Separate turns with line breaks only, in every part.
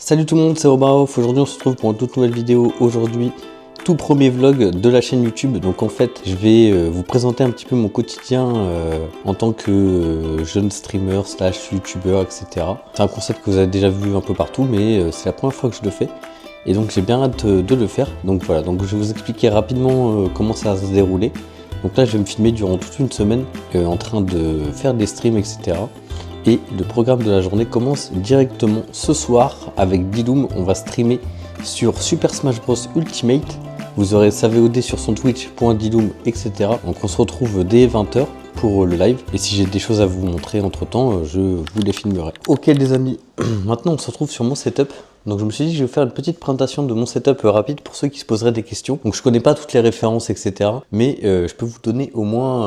Salut tout le monde, c'est Obaof. Aujourd'hui on se retrouve pour une toute nouvelle vidéo. Aujourd'hui, tout premier vlog de la chaîne YouTube. Donc en fait, je vais vous présenter un petit peu mon quotidien en tant que jeune streamer slash youtubeur, etc. C'est un concept que vous avez déjà vu un peu partout, mais c'est la première fois que je le fais. Et donc j'ai bien hâte de le faire. Donc voilà, donc je vais vous expliquer rapidement comment ça va se dérouler. Donc là je vais me filmer durant toute une semaine en train de faire des streams, etc. Et le programme de la journée commence directement ce soir avec Diloom. On va streamer sur Super Smash Bros Ultimate. Vous aurez sa VOD sur son Twitch.diloom, etc. Donc on se retrouve dès 20 h pour le live. Et si j'ai des choses à vous montrer entre temps, je vous les filmerai. Ok les amis, maintenant on se retrouve sur mon setup. Donc je me suis dit que je vais faire une petite présentation de mon setup rapide pour ceux qui se poseraient des questions. Donc je connais pas toutes les références, etc. Mais je peux vous donner au moins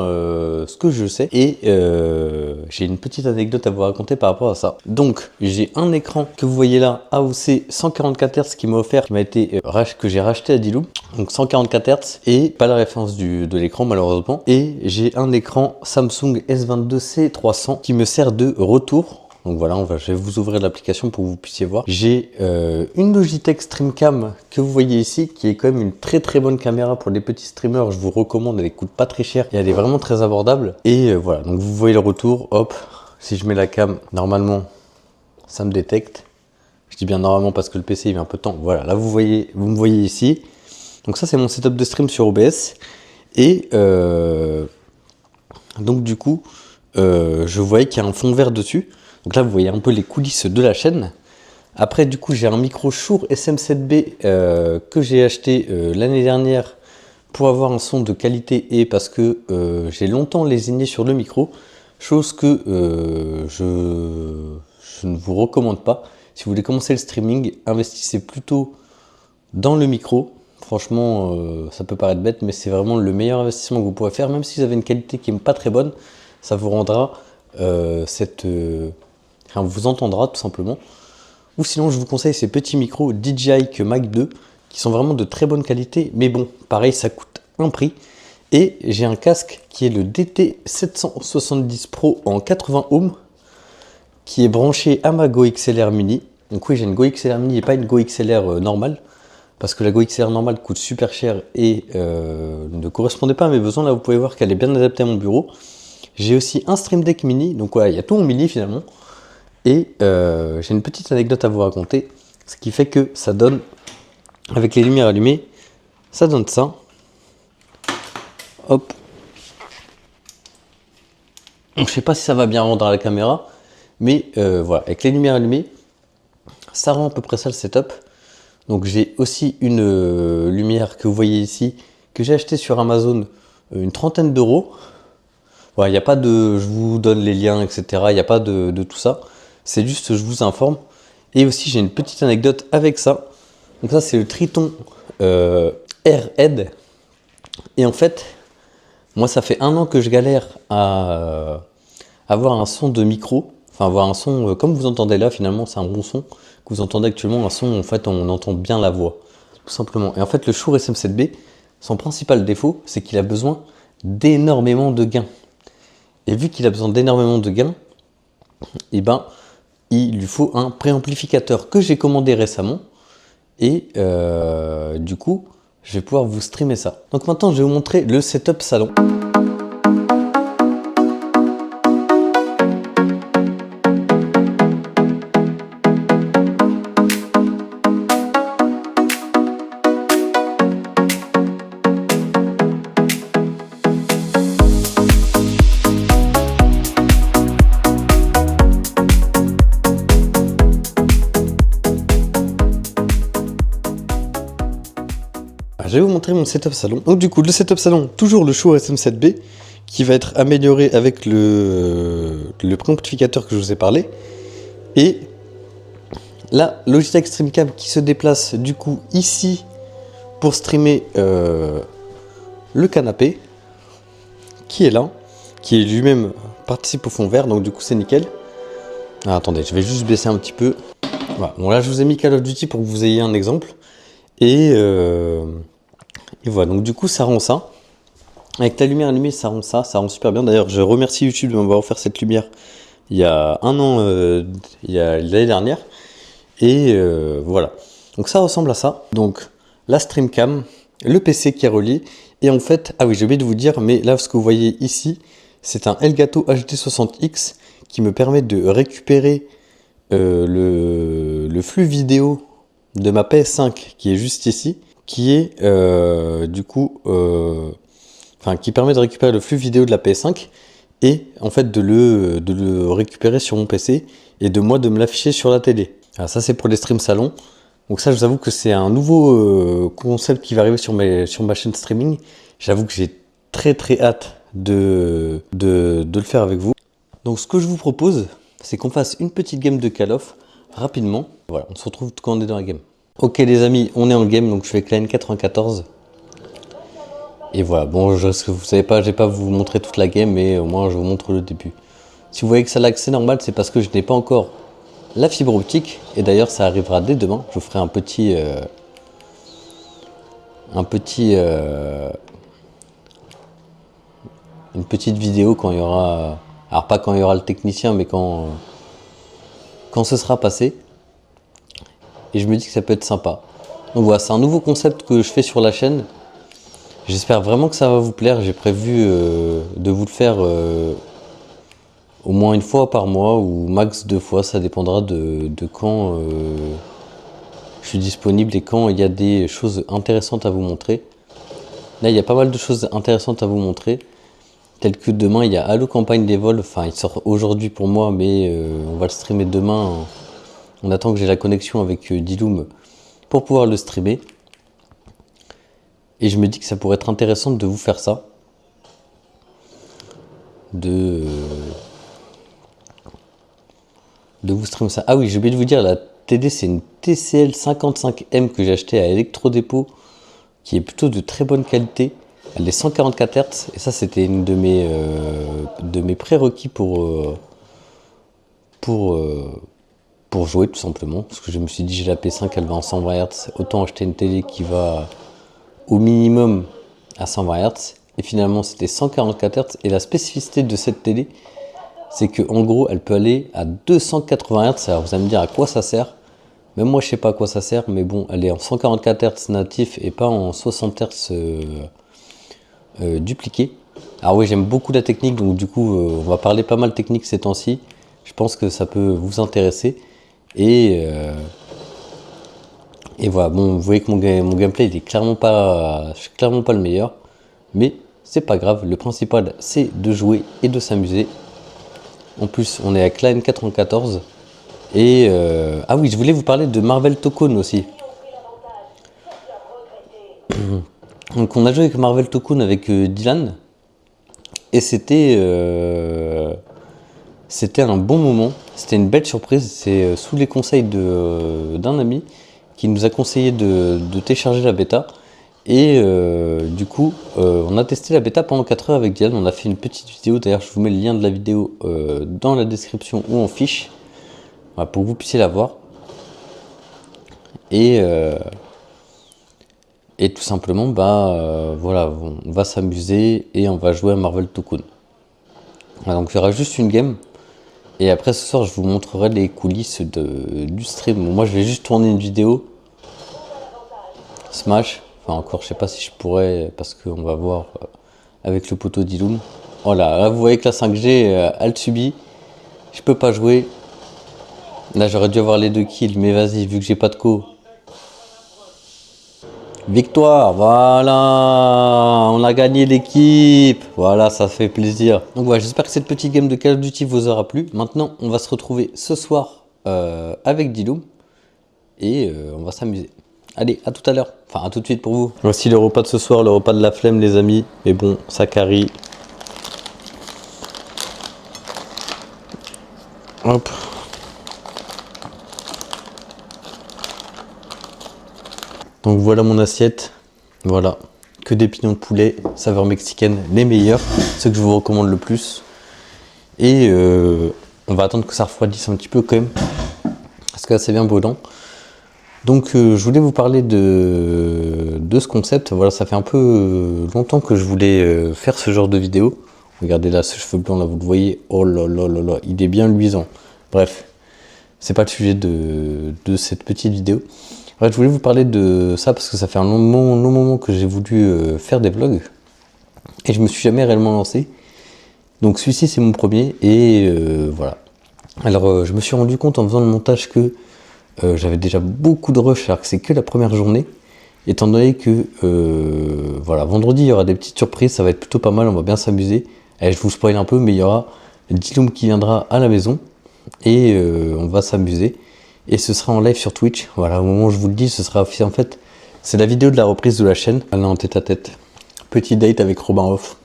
ce que je sais. Et j'ai une petite anecdote à vous raconter par rapport à ça. Donc j'ai un écran que vous voyez là, AOC 144 Hz qui m'a offert, qui m'a été que j'ai racheté à Diloom. Donc 144 Hz et pas la référence de l'écran malheureusement. Et j'ai un écran Samsung S22C300 qui me sert de retour. Donc voilà, je vais vous ouvrir l'application pour que vous puissiez voir. J'ai une Logitech StreamCam que vous voyez ici, qui est quand même une très très bonne caméra pour les petits streamers. Je vous recommande, elle coûte pas très cher et elle est vraiment très abordable. Et voilà, donc vous voyez le retour, hop, si je mets la cam, normalement, ça me détecte. Je dis bien normalement parce que le PC il met un peu de temps. Voilà, là vous me voyez ici. Donc ça c'est mon setup de stream sur OBS. Et donc du coup, je voyais qu'il y a un fond vert dessus. Donc là, vous voyez un peu les coulisses de la chaîne. Après, du coup, j'ai un micro Shure SM7B que j'ai acheté l'année dernière pour avoir un son de qualité et parce que j'ai longtemps lésiné sur le micro, chose que je ne vous recommande pas. Si vous voulez commencer le streaming, investissez plutôt dans le micro. Franchement, ça peut paraître bête, mais c'est vraiment le meilleur investissement que vous pourrez faire. Même si vous avez une qualité qui n'est pas très bonne, ça vous rendra on vous entendra tout simplement. Ou sinon je vous conseille ces petits micros DJI que Mac 2 qui sont vraiment de très bonne qualité, mais bon pareil ça coûte un prix. Et j'ai un casque qui est le DT770 Pro en 80 ohms qui est branché à ma Go XLR Mini. Donc oui, j'ai une Go XLR Mini et pas une Go XLR normale parce que la Go XLR normale coûte super cher et ne correspondait pas à mes besoins. Là vous pouvez voir qu'elle est bien adaptée à mon bureau. J'ai aussi un Stream Deck Mini, donc voilà, il y a tout en mini finalement. Et j'ai une petite anecdote à vous raconter, ce qui fait que ça donne, avec les lumières allumées, ça donne ça. Hop. Je sais pas si ça va bien rendre à la caméra, mais voilà, avec les lumières allumées, ça rend à peu près ça le setup. Donc j'ai aussi une lumière que vous voyez ici, que j'ai acheté sur Amazon, une trentaine d'euros. Voilà, il n'y a pas de, je vous donne les liens, etc. Il n'y a pas de tout ça. C'est juste, je vous informe. Et aussi, j'ai une petite anecdote avec ça. Donc ça, c'est le Triton AirHead. Et en fait, moi, ça fait 1 an que je galère à avoir un son de micro. Enfin, avoir un son, comme vous entendez là, finalement, c'est un bon son. Que vous entendez actuellement, un son, en fait, on entend bien la voix. Tout simplement. Et en fait, le Shure SM7B, son principal défaut, c'est qu'il a besoin d'énormément de gains. Et vu qu'il a besoin d'énormément de gains, et ben, il lui faut un préamplificateur que j'ai commandé récemment. Et du coup, je vais pouvoir vous streamer ça. Donc maintenant, je vais vous montrer le setup salon. Je vais vous montrer mon setup salon. Donc du coup, le setup salon, toujours le Shure SM7B, qui va être amélioré avec le préamplificateur que je vous ai parlé. Et la Logitech StreamCam qui se déplace du coup ici pour streamer le canapé, qui est là, qui lui-même participe au fond vert, donc du coup c'est nickel. Ah, attendez, je vais juste baisser un petit peu. Voilà. Bon là, je vous ai mis Call of Duty pour que vous ayez un exemple. Et voilà, donc du coup ça rend ça. Avec la lumière allumée, ça rend super bien. D'ailleurs, je remercie YouTube de m'avoir offert cette lumière il y a 1 an, il y a l'année dernière. Et voilà. Donc ça ressemble à ça. Donc la StreamCam, le PC qui est relié. Et en fait, ah oui, j'ai oublié de vous dire, mais là, ce que vous voyez ici, c'est un Elgato HD60X qui me permet de récupérer le flux vidéo de ma PS5 qui est juste ici, qui est qui permet de récupérer le flux vidéo de la PS5 et en fait de le récupérer sur mon PC et de moi de me l'afficher sur la télé. Alors ça c'est pour les streams salon. Donc ça je vous avoue que c'est un nouveau concept qui va arriver sur ma chaîne streaming. J'avoue que j'ai très hâte de le faire avec vous. Donc ce que je vous propose, c'est qu'on fasse une petite game de Call of rapidement. Voilà, on se retrouve quand on est dans la game. Ok les amis, on est en game, donc je fais Clan 94. Et voilà, bon, vous savez pas, je vais pas vous montrer toute la game, mais au moins je vous montre le début. Si vous voyez que ça lag, c'est normal, c'est parce que je n'ai pas encore la fibre optique. Et d'ailleurs, ça arrivera dès demain. Je vous ferai une petite vidéo quand il y aura, alors pas quand il y aura le technicien, mais quand ce sera passé. Et je me dis que ça peut être sympa. Donc voilà, c'est un nouveau concept que je fais sur la chaîne. J'espère vraiment que ça va vous plaire. J'ai prévu de vous le faire au moins une fois par mois ou max 2 fois. Ça dépendra de quand je suis disponible et quand il y a des choses intéressantes à vous montrer. Là, il y a pas mal de choses intéressantes à vous montrer. Telles que demain, il y a Halo Campagne des vols. Enfin, il sort aujourd'hui pour moi, mais on va le streamer demain. On attend que j'ai la connexion avec Diloom pour pouvoir le streamer. Et je me dis que ça pourrait être intéressant de vous faire ça. De vous streamer ça. Ah oui, j'ai oublié de vous dire, la TD c'est une TCL 55M que j'ai acheté à Electrodépôt, qui est plutôt de très bonne qualité. Elle est 144 Hz et ça c'était une de mes prérequis pour jouer tout simplement. Parce que je me suis dit j'ai la P5, elle va en 120 Hz, autant acheter une télé qui va au minimum à 120 Hz. Et finalement c'était 144 Hz et la spécificité de cette télé, c'est que en gros elle peut aller à 280 Hz. Alors vous allez me dire à quoi ça sert. Même moi je sais pas à quoi ça sert, mais bon, elle est en 144 Hz natif et pas en 60 Hz dupliqué. Alors oui, j'aime beaucoup la technique, donc du coup on va parler pas mal technique ces temps-ci. Je pense que ça peut vous intéresser. Et voilà, bon, vous voyez que mon gameplay il est clairement pas le meilleur, mais c'est pas grave, le principal c'est de jouer et de s'amuser. En plus, on est à Clan 94. Et ah oui, je voulais vous parler de Marvel Tokon aussi. Donc on a joué avec Marvel Tokon avec Dylan. Et c'était un bon moment. C'était une belle surprise. C'est sous les conseils d'un ami qui nous a conseillé de télécharger la bêta. Et du coup, on a testé la bêta pendant 4 heures avec Dylan. On a fait une petite vidéo. D'ailleurs, je vous mets le lien de la vidéo dans la description ou en fiche. Voilà, pour que vous puissiez la voir. Et tout simplement, voilà, on va s'amuser et on va jouer à Marvel Tokon. Voilà, donc il y aura juste une game. Et après ce soir, je vous montrerai les coulisses du stream. Moi, je vais juste tourner une vidéo. Smash. Enfin, encore, je sais pas si je pourrais, parce qu'on va voir avec le poteau d'Ilum. Voilà, là, vous voyez que la 5G, elle subit. Je peux pas jouer. Là, j'aurais dû avoir les 2 kills, mais vas-y, vu que j'ai pas de co. Victoire, voilà, on a gagné l'équipe. Voilà, ça fait plaisir. Donc voilà, j'espère que cette petite game de Call of Duty vous aura plu. Maintenant, on va se retrouver ce soir avec Diloom et on va s'amuser. Allez, à tout à l'heure. Enfin, à tout de suite pour vous. Voici le repas de ce soir, le repas de la flemme, les amis. Mais bon, ça carie. Hop. Donc voilà mon assiette. Voilà. Que des pignons de poulet, saveur mexicaine, les meilleurs. Ceux que je vous recommande le plus. Et on va attendre que ça refroidisse un petit peu quand même. Parce que là, c'est bien brûlant. Donc je voulais vous parler de ce concept. Voilà, ça fait un peu longtemps que je voulais faire ce genre de vidéo. Regardez là, ce cheveu blanc là, vous le voyez. Oh là là là là, il est bien luisant. Bref. c'est pas le sujet de cette petite vidéo. En fait, je voulais vous parler de ça parce que ça fait un long moment que j'ai voulu faire des vlogs et je me suis jamais réellement lancé. Donc celui-ci c'est mon premier et voilà. Alors je me suis rendu compte en faisant le montage que j'avais déjà beaucoup de rush alors que c'est que la première journée. Étant donné que voilà, vendredi il y aura des petites surprises, ça va être plutôt pas mal, on va bien s'amuser. Et je vous spoil un peu, mais il y aura Diloum qui viendra à la maison et on va s'amuser. Et ce sera en live sur Twitch. Voilà, au moment où je vous le dis, ce sera en fait, c'est la vidéo de la reprise de la chaîne. Là en tête à tête. Petit date avec Robin Off.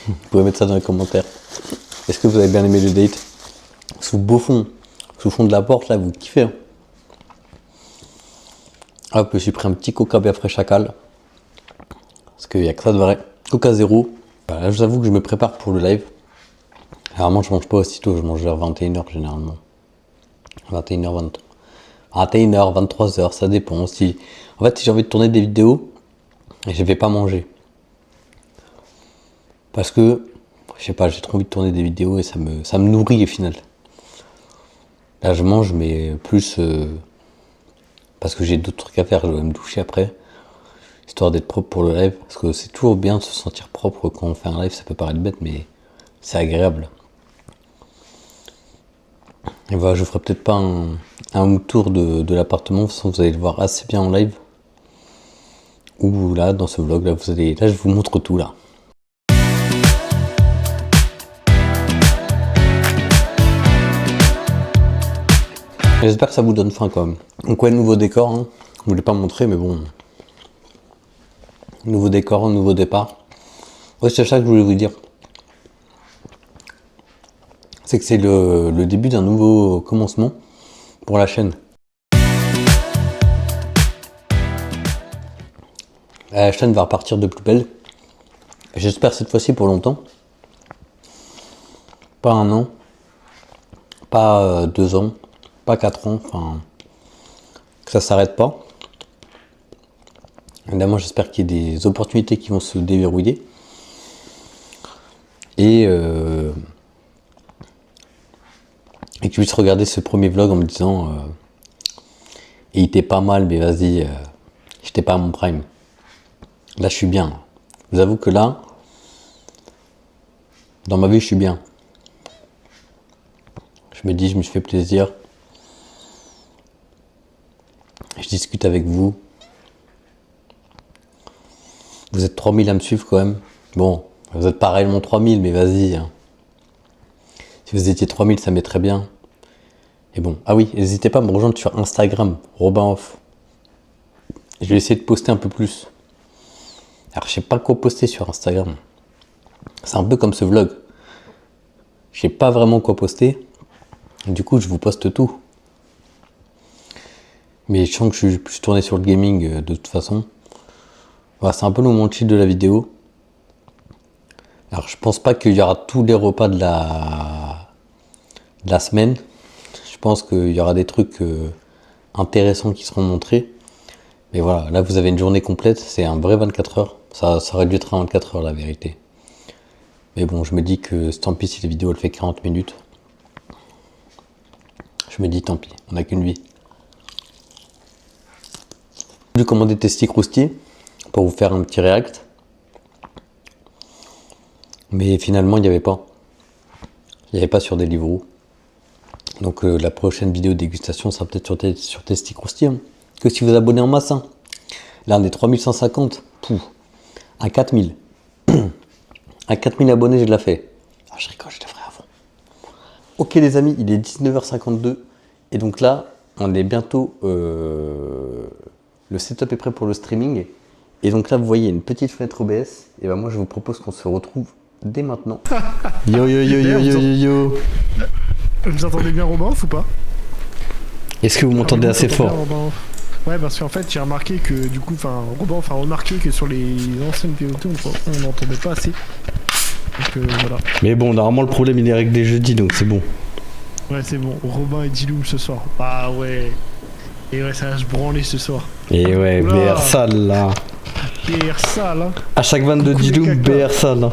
Vous pouvez mettre ça dans les commentaires. Est-ce que vous avez bien aimé le date? Sous le fond de la porte là, vous kiffez. Hein. Hop, je suis pris un petit coca bien frais chacal. Parce qu'il n'y a que ça de vrai. Coca zéro. Voilà, là, je vous avoue que je me prépare pour le live. Généralement, je mange pas aussitôt, je mange vers 21h généralement. 21h, 21h, 23h, ça dépend. Si... En fait, si j'ai envie de tourner des vidéos, je vais pas manger. Parce que, je sais pas, j'ai trop envie de tourner des vidéos et ça me nourrit au final. Là, je mange, mais plus parce que j'ai d'autres trucs à faire, je dois me doucher après. Histoire d'être propre pour le live. Parce que c'est toujours bien de se sentir propre quand on fait un live, ça peut paraître bête, mais c'est agréable. Et voilà, je ferai peut-être pas un tour de l'appartement, de toute façon vous allez le voir assez bien en live. Ou là, dans ce vlog, là, là je vous montre tout là. J'espère que ça vous donne faim quand même. Donc ouais, nouveau décor, hein. Je voulais pas montrer, mais bon. Nouveau décor, nouveau départ. Ouais, c'est ça que je voulais vous dire. C'est que c'est le début d'un nouveau commencement pour la chaîne. La chaîne va repartir de plus belle. J'espère cette fois-ci pour longtemps. Pas 1 an, pas 2 ans, pas 4 ans, enfin que ça s'arrête pas. Évidemment, j'espère qu'il y a des opportunités qui vont se déverrouiller. Et que je puisse regarder ce premier vlog en me disant il était pas mal, mais vas-y, j'étais pas à mon prime. Là, je suis bien. Je vous avoue que là, dans ma vie, je suis bien. Je me dis, je me suis fait plaisir. Je discute avec vous. Vous êtes 3000 à me suivre quand même. Bon, vous êtes pas réellement 3000, mais vas-y. Hein. Si vous étiez 3000, ça m'est très bien. Et bon, ah oui, n'hésitez pas à me rejoindre sur Instagram, Robin Off. Je vais essayer de poster un peu plus. Alors, je sais pas quoi poster sur Instagram. C'est un peu comme ce vlog. Je sais pas vraiment quoi poster. Du coup, je vous poste tout. Mais je sens que je suis plus tourné sur le gaming de toute façon. Voilà, c'est un peu le moment chill de la vidéo. Alors, je pense pas qu'il y aura tous les repas de la semaine. Je pense qu'il y aura des trucs intéressants qui seront montrés. Mais voilà, là vous avez une journée complète, c'est un vrai 24 heures. Ça aurait dû être un 24 heures la vérité. Mais bon, je me dis que tant pis si la vidéo elle fait 40 minutes. Je me dis tant pis, on n'a qu'une vie. J'ai commandé des sticks croustilles pour vous faire un petit react. Mais finalement il n'y avait pas. Il n'y avait pas sur Deliveroo. Donc la prochaine vidéo de dégustation sera peut-être sur tes sticks croustilles. Hein. Que si vous abonnez en masse. Hein. Là on est 3150. Pouf. À 4000. À 4000 abonnés, je l'ai fait. Ah, je rigole, je l'ai fait avant. Ok les amis, il est 19h52. Et donc là, on est bientôt... le setup est prêt pour le streaming. Et donc là, vous voyez une petite fenêtre OBS. Et ben moi, je vous propose qu'on se retrouve dès maintenant. Yo yo yo yo yo yo yo.
Vous entendez bien Robin Off ou pas?
Est-ce que vous m'entendez assez fort?
Ouais, parce qu'en fait, j'ai remarqué que du coup, Robin Off a remarqué que sur les anciennes vidéos, on n'entendait pas assez. Donc voilà.
Mais bon, normalement, le problème il est réglé jeudi, donc c'est bon.
Ouais, c'est bon. Robin et Diloum ce soir. Ah ouais. Et ouais, ça va se branler ce soir.
Et ouais, BR sale là.
BR sale, hein.
À chaque 22 Diloum, BR sale.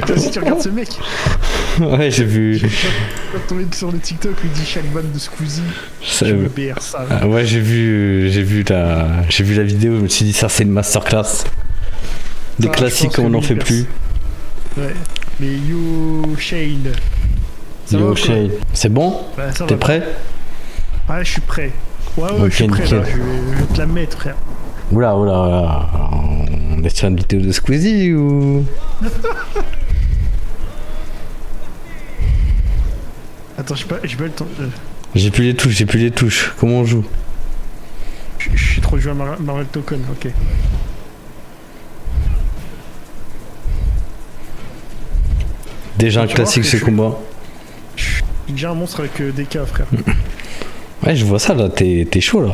Toi aussi, tu regardes ce mec.
Ouais, j'ai vu.
Quand tombé sur le TikTok, il dit chaque vanne de Squeezie.
Ça-
Je me BR ça.
Ouais, j'ai vu la vidéo, je me suis dit ça c'est une masterclass. Des
Ah, je
classiques
pense
comme on
que
n'en
oui,
fait
merci.
plus.
Ouais. Mais yo, Shane. Ça va
Yo
ou quoi?
Shane. C'est bon?
Bah, ça
T'es
va.
prêt?
Ouais, je suis prêt. Ouais,
Ok,
je suis prêt
nickel.
là. Je vais te la mettre, frère.
Oula, on est sur une vidéo de Squeezie ou...
Attends, j'ai pas le temps.
J'ai plus les touches. Comment on joue?
Je suis trop joué à Marvel Token, ok.
Déjà un
Tu vois
classique
que
ce
je-
combat.
Je suis déjà un monstre avec des cas, frère.
Ouais, je vois ça là, t'es chaud là.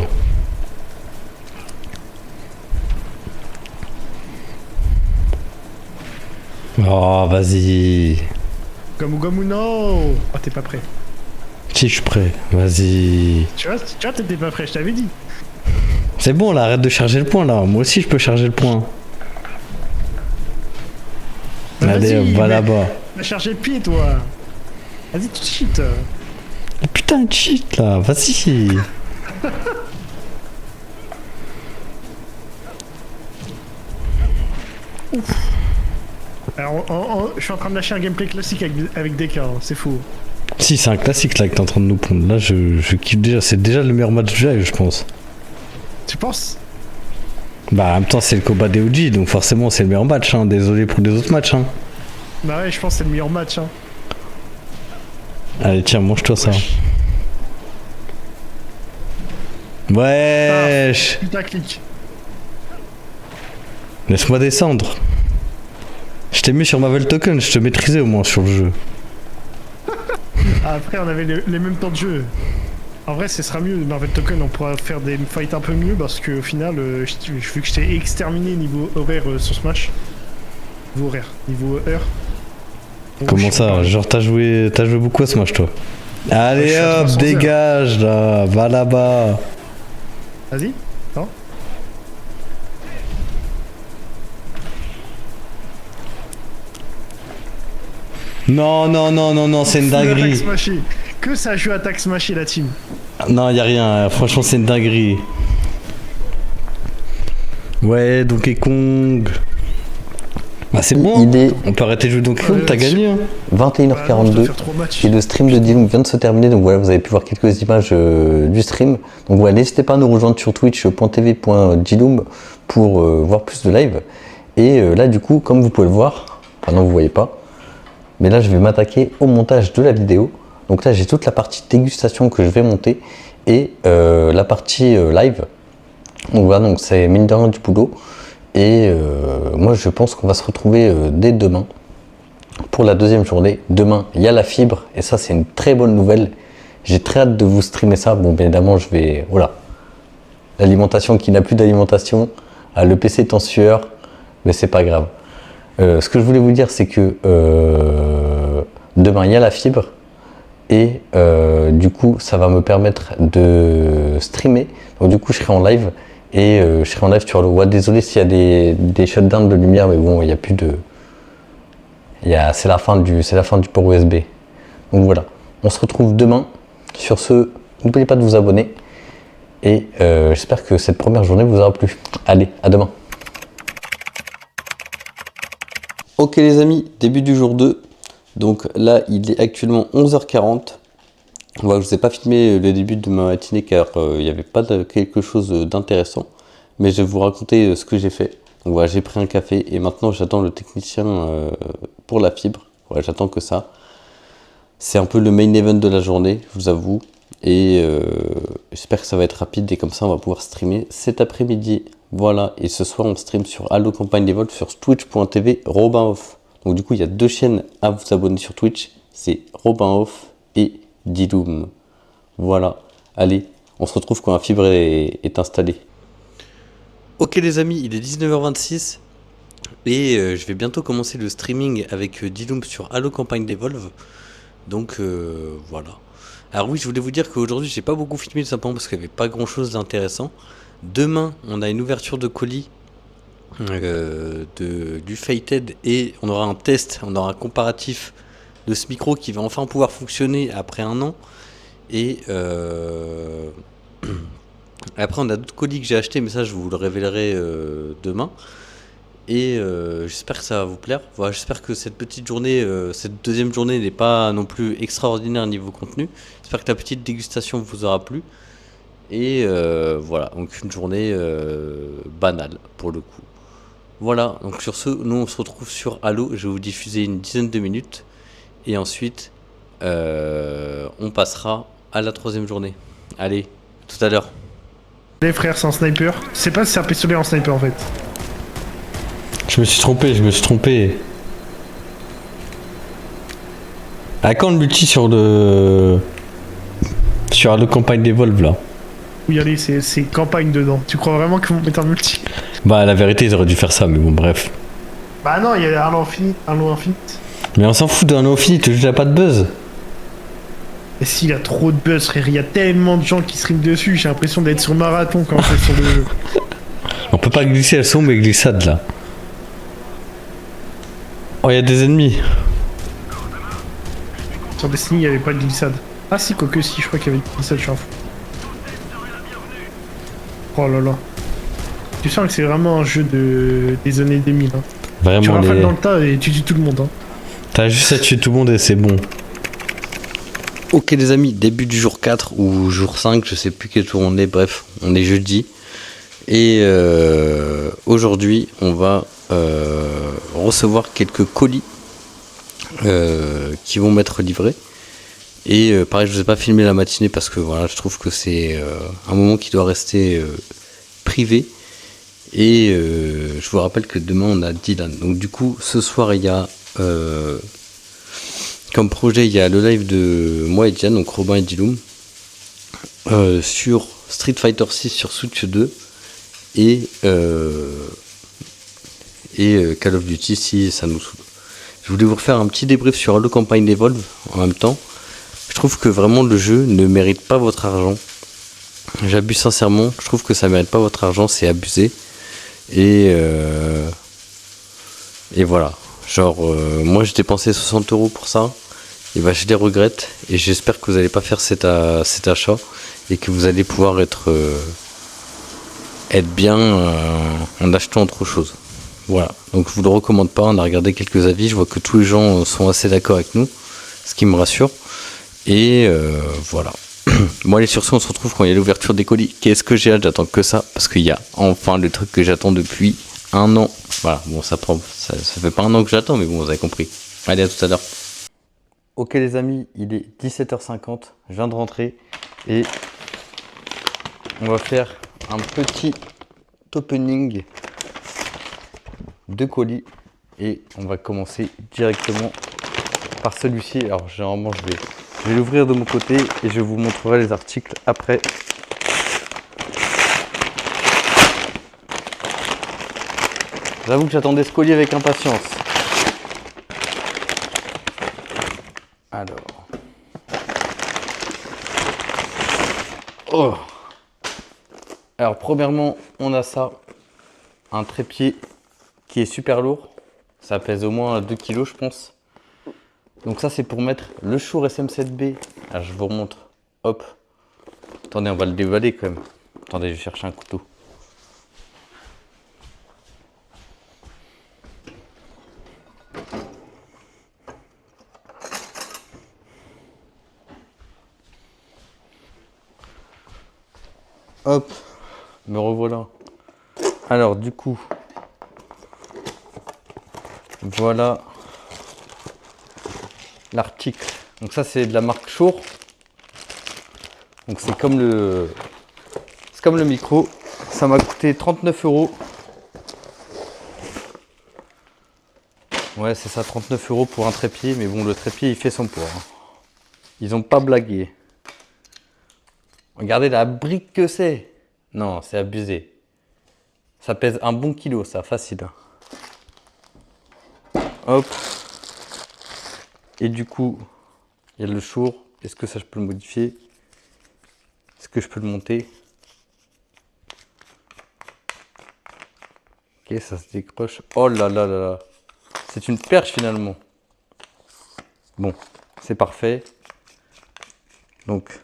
Oh, vas-y.
Gamu Gamu, no. Ah, t'es pas prêt.
Si, je suis prêt. Vas-y.
Tu vois, t'étais pas prêt, je t'avais dit.
C'est bon là, arrête de charger le point là. Moi aussi, je peux charger le point.
Bah,
Allez,
vas-y,
hop, va
mais-
là-bas.
Va charger le pied, toi. Vas-y, tu cheat.
Oh, putain, cheat là, vas-y.
Alors, je suis en train de lâcher un gameplay classique avec des cas, hein, c'est faux.
Si, c'est un classique là que t'es en train de nous pondre. Là, je kiffe déjà. C'est déjà le meilleur match du live, je pense.
Tu penses?
Bah, en même temps, c'est le combat des OG, donc forcément, c'est le meilleur match. Hein. Désolé pour les autres matchs. Hein.
Bah ouais, je pense que c'est le meilleur match. Hein.
Allez, tiens, mange-toi ça. Wesh.
Putain, clic.
Laisse-moi descendre. Je t'ai mis sur Marvel Token, je te maîtrisais au moins sur le jeu.
Ah, après, on avait les mêmes temps de jeu. En vrai, ce sera mieux. Marvel Token, on pourra faire des fights un peu mieux parce qu'au final, vu que je t'ai exterminé niveau horaire sur ce match. Niveau horaire, niveau heure. Donc,
Comment
je suis
ça?
pas-
Genre, t'as joué beaucoup à ce match, toi? Allez
je suis à
hop,
300 heures.
dégage là, va là-bas.
Vas-y, attends.
Non, non, non, non, non, c'est une
Full attaque
dinguerie.
smashée. Que ça joue attaque smashée, la team.
Non, y a rien, franchement, c'est une dinguerie. Ouais, Donkey Kong. Bah, c'est bon,
Il est
on peut arrêter de jouer Donkey Kong, t'as gagné. Hein.
Bah non, je dois
21h42
faire 3 matchs.
et le stream de Dylan vient de se terminer, donc voilà, vous avez pu voir quelques images du stream. Donc voilà, n'hésitez pas à nous rejoindre sur twitch.tv.diloom pour voir plus de live. Et là, du coup, comme vous pouvez le voir, enfin non, vous voyez pas, mais là, je vais m'attaquer au montage de la vidéo. Donc là, j'ai toute la partie dégustation que je vais monter et la partie live. Donc voilà, donc c'est mine de rien du boulot. Et moi, je pense qu'on va se retrouver dès demain pour la deuxième journée. Demain, il y a la fibre et ça, c'est une très bonne nouvelle. J'ai très hâte de vous streamer ça. Bon, bien évidemment, je vais... Voilà. L'alimentation qui n'a plus d'alimentation. Ah, le PC est en sueur, mais c'est pas grave. Ce que je voulais vous dire, c'est que demain, il y a la fibre. Et du coup, ça va me permettre de streamer. Donc du coup, je serai en live. Et je serai en live sur le web. Désolé s'il y a des shutdowns de lumière, mais bon, il n'y a plus de... C'est la fin du port USB. Donc voilà, on se retrouve demain. Sur ce, n'oubliez pas de vous abonner. Et j'espère que cette première journée vous aura plu. Allez, à demain.
Ok les amis, début du jour 2. Donc là, il est actuellement 11h40. Voilà, je ne vous ai pas filmé le début de ma matinée car il n'y avait pas quelque chose d'intéressant. Mais je vais vous raconter ce que j'ai fait. Donc voilà, j'ai pris un café et maintenant j'attends le technicien pour la fibre. Voilà, j'attends que ça. C'est un peu le main event de la journée, je vous avoue. Et j'espère que ça va être rapide et comme ça on va pouvoir streamer cet après-midi. Voilà, et ce soir on stream sur Halo Campagne des Vols sur twitch.tv RobinOff. Donc du coup il y a 2 chaînes à vous abonner sur Twitch. C'est RobinOff et Diloom. Voilà, allez, on se retrouve quand la fibre est installée. Ok les amis, il est 19h26 et je vais bientôt commencer le streaming avec Diloom sur Halo Campagne d'Evolve. Donc voilà. Alors oui, je voulais vous dire qu'aujourd'hui j'ai pas beaucoup filmé tout simplement parce qu'il n'y avait pas grand chose d'intéressant. Demain, on a une ouverture de colis du Fated et on aura un test, on aura un comparatif de ce micro qui va enfin pouvoir fonctionner après un an. Et après, on a d'autres colis que j'ai achetés, mais ça, je vous le révélerai demain. Et j'espère que ça va vous plaire. Voilà, j'espère que cette petite journée, cette deuxième journée n'est pas non plus extraordinaire niveau contenu. J'espère que la petite dégustation vous aura plu. Et voilà, donc une journée banale pour le coup. Voilà, donc sur ce, nous on se retrouve sur Halo. Je vais vous diffuser une dizaine de minutes. Et ensuite, on passera à la troisième journée. Allez, tout à l'heure.
Les frères, c'est un sniper. Je sais pas si c'est un pistolet en sniper en fait.
Je me suis trompé. À quand le multi sur le campagne d'Evolve là?
Oui, allez, c'est campagne dedans. Tu crois vraiment qu'ils vont mettre un multi?
Bah la vérité ils auraient dû faire ça, mais bon bref.
Bah non, il y a Halo Infinite.
Mais on s'en fout d'un Infinite, il a pas de buzz.
Et s'il y a trop de buzz, frère, il y a tellement de gens qui streament dessus, j'ai l'impression d'être sur marathon quand on fait sur le jeu.
On peut pas glisser, elles sont mes glissades là. Oh, il y a des ennemis.
Sur Destiny, il n'y avait pas de glissade. Ah si, quoique si, je crois qu'il y avait une glissade, je suis un fou. Oh là là. Tu sens que c'est vraiment un jeu des années 2000. Hein. Tu
Vraiment
rafales
les...
dans le tas et tu tues tout le monde. Hein.
T'as juste à tuer tout le monde et c'est bon. Ok les amis, début du jour 4 ou jour 5, je sais plus quel jour on est, bref, on est jeudi. Et aujourd'hui, on va recevoir quelques colis qui vont m'être livrés. Et pareil, je ne vous ai pas filmé la matinée parce que voilà, je trouve que c'est un moment qui doit rester privé. Et je vous rappelle que demain on a Dylan. Donc du coup, ce soir il y a comme projet, il y a le live de moi et Diane, donc Robin et Diloum, sur Street Fighter 6 sur Switch 2 et Call of Duty si ça nous saoule. Je voulais vous refaire un petit débrief sur Halo Campaign Evolve en même temps. Je trouve que vraiment le jeu ne mérite pas votre argent. J'abuse sincèrement, je trouve que ça mérite pas votre argent, c'est abusé. Et voilà. Genre, moi j'ai dépensé 60 € pour ça. Et bah, je les regrette. Et j'espère que vous n'allez pas faire cet achat. Et que vous allez pouvoir être bien en achetant autre chose. Voilà. Donc je vous le recommande pas. On a regardé quelques avis. Je vois que tous les gens sont assez d'accord avec nous. Ce qui me rassure. Et voilà. Bon allez, sur ce, on se retrouve quand il y a l'ouverture des colis. Qu'est-ce que j'ai hâte, j'attends que ça. Parce qu'il y a enfin le truc que j'attends depuis un an. Voilà, bon ça fait pas un an que j'attends, mais bon vous avez compris. Allez, à tout à l'heure. Ok les amis, il est 17h50, je viens de rentrer. Et on va faire un petit opening de colis. Et on va commencer directement par celui-ci. Alors généralement je vais l'ouvrir de mon côté et je vous montrerai les articles après. J'avoue que j'attendais ce colis avec impatience. Alors. Oh. Alors premièrement, on a ça. Un trépied qui est super lourd. Ça pèse au moins 2 kg je pense. Donc ça c'est pour mettre le Shure SM7B. Alors je vous remontre. Hop. Attendez, on va le dévaler quand même. Attendez, je vais chercher un couteau. Hop. Me revoilà. Alors du coup. Voilà l'article. Donc ça c'est de la marque Shure. Donc c'est comme le micro. Ça m'a coûté 39 €. Ouais c'est ça, 39 € pour un trépied. Mais bon, le trépied il fait son poids. Hein. Ils ont pas blagué. Regardez la brique que c'est. Non, c'est abusé. Ça pèse un bon kilo, ça, facile. Hop. Et du coup, il y a le Shure. Est-ce que ça, je peux le modifier? Est-ce que je peux le monter? Ok, ça se décroche. Oh là là là là. C'est une perche finalement.
Bon, c'est parfait. Donc,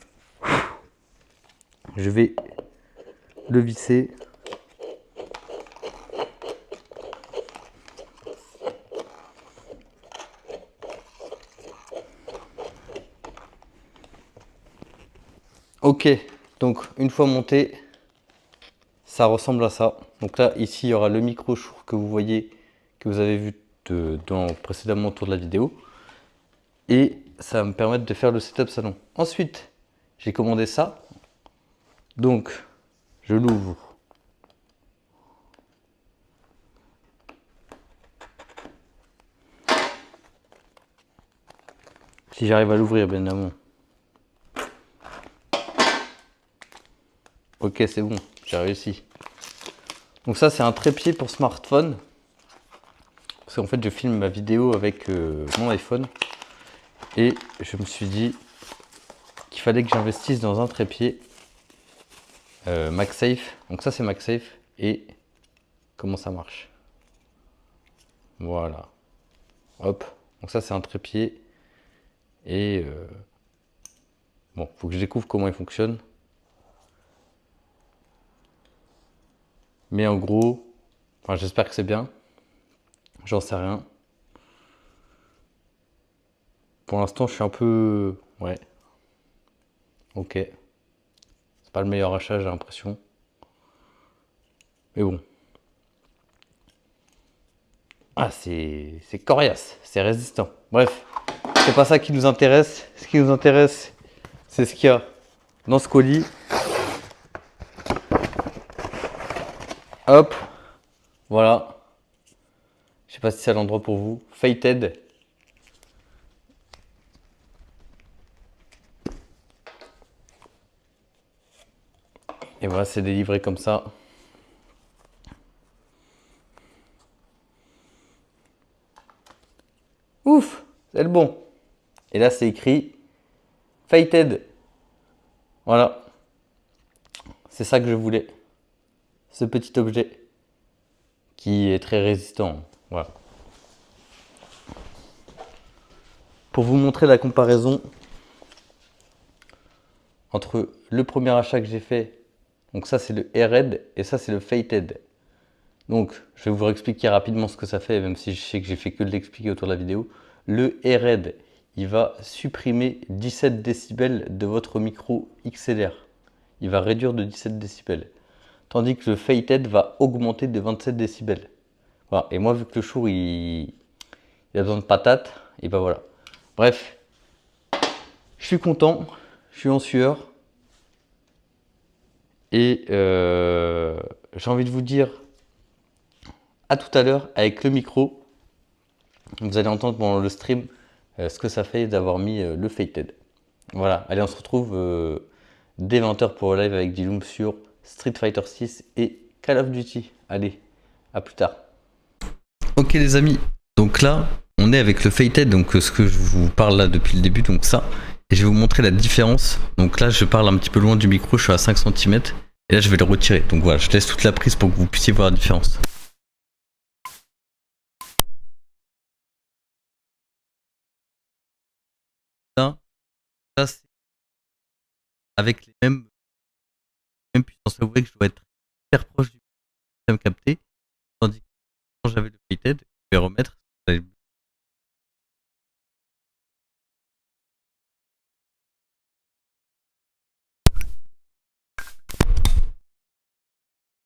je vais le visser. Ok, donc une fois monté, ça ressemble à ça. Donc là, ici, il y aura le micro-chour que vous voyez, que vous avez vu dans le précédemment tour de la vidéo. Et ça va me permettre de faire le setup salon. Ensuite, j'ai commandé ça. Donc, je l'ouvre. Si j'arrive à l'ouvrir, bien évidemment. Ok, c'est bon, j'ai réussi. Donc ça, c'est un trépied pour smartphone. Parce qu'en fait, je filme ma vidéo avec mon iPhone. Et je me suis dit qu'il fallait que j'investisse dans un trépied MagSafe. Donc ça, c'est MagSafe. Et comment ça marche? Voilà. Hop. Donc ça, c'est un trépied. Et bon, faut que je découvre comment il fonctionne. Mais en gros, enfin, j'espère que c'est bien. J'en sais rien. Pour l'instant, je suis un peu... Ouais. Ok. C'est pas le meilleur achat, j'ai l'impression. Mais bon. Ah, c'est coriace. C'est résistant. Bref. C'est pas ça qui nous intéresse. Ce qui nous intéresse, c'est ce qu'il y a dans ce colis. Hop. Voilà. Je sais pas si c'est à l'endroit pour vous. Fated. Et voilà, c'est délivré comme ça. Ouf, c'est le bon. Et là, c'est écrit Fated. Voilà. C'est ça que je voulais. Ce petit objet qui est très résistant. Voilà. Pour vous montrer la comparaison entre le premier achat que j'ai fait, donc ça c'est le Red et ça c'est le Fated. Donc je vais vous expliquer rapidement ce que ça fait, même si je sais que j'ai fait que de l'expliquer autour de la vidéo. Le Red, il va supprimer 17 décibels de votre micro XLR. Il va réduire de 17 décibels. Tandis que le Fated va augmenter de 27 décibels. Voilà. Et moi, vu que le chour il a besoin de patates, et ben voilà. Bref, je suis content, je suis en sueur. Et j'ai envie de vous dire à tout à l'heure avec le micro. Vous allez entendre pendant le stream ce que ça fait d'avoir mis le Fated. Voilà, allez, on se retrouve dès 20h pour le live avec Diloom sur Street Fighter 6 et Call of Duty. Allez, à plus tard. Ok les amis, donc là on est avec le Fated, donc ce que je vous parle là depuis le début, donc ça. Et je vais vous montrer la différence. Donc là je parle un petit peu loin du micro, je suis à 5 cm. Et là je vais le retirer. Donc voilà, je laisse toute la prise pour que vous puissiez voir la différence. Ça c'est avec les mêmes puissances. Vous voyez que je dois être hyper proche du système capté. Tandis que quand j'avais le Fated, je vais remettre.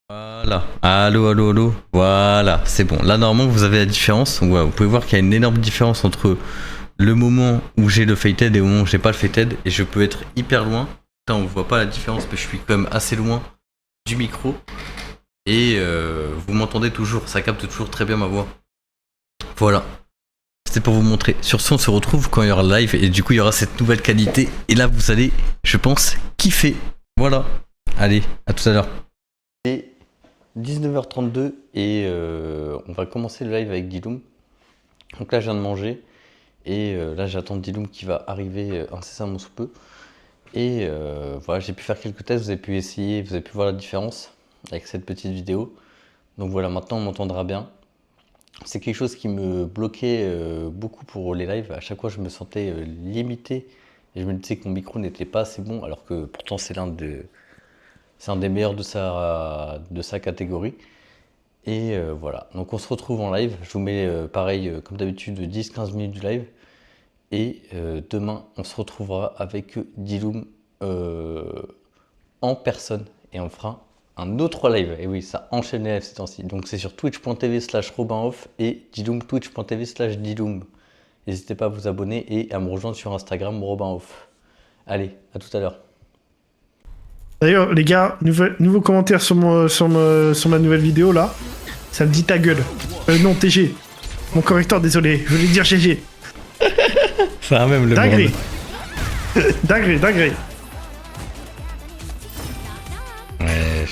Voilà, allô, allô, allô, voilà, c'est bon. Là, normalement, vous avez la différence. Donc, voilà, vous pouvez voir qu'il y a une énorme différence entre le moment où j'ai le Fated et au moment où j'ai pas le Fated. Et je peux être hyper loin. Là, on voit pas la différence, mais je suis quand même assez loin du micro. Et vous m'entendez toujours, ça capte toujours très bien ma voix. Voilà, c'était pour vous montrer. Sur ce, on se retrouve quand il y aura le live. Et du coup, il y aura cette nouvelle qualité. Et là, vous allez, je pense, kiffer. Voilà, allez, à tout à l'heure. 19h32 et on va commencer le live avec Diloom. Donc là je viens de manger et là j'attends Diloom qui va arriver incessamment sous peu. Et voilà, j'ai pu faire quelques tests, vous avez pu essayer, vous avez pu voir la différence avec cette petite vidéo. Donc voilà, maintenant on m'entendra bien. c'est quelque chose qui me bloquait beaucoup pour les lives. À chaque fois, je me sentais limité et je me disais que mon micro n'était pas assez bon, alors que pourtant c'est un des meilleurs de sa catégorie. Et voilà, donc on se retrouve en live. Je vous mets pareil, comme d'habitude, 10-15 minutes du live. Et demain, on se retrouvera avec Diloum en personne et on fera un autre live. Et oui, ça enchaîne les lives ces temps-ci. Donc c'est sur twitch.tv/robinoff et Diloum, twitch.tv/Diloum. N'hésitez pas à vous abonner et à me rejoindre sur Instagram, robinoff. Allez, à tout à l'heure.
D'ailleurs, les gars, nouveau commentaire sur ma nouvelle vidéo là. Ça me dit ta gueule. Non, TG. Mon correcteur, désolé. Je voulais dire GG.
Ça a même le
dinguerie. Dinguerie.
Ouais.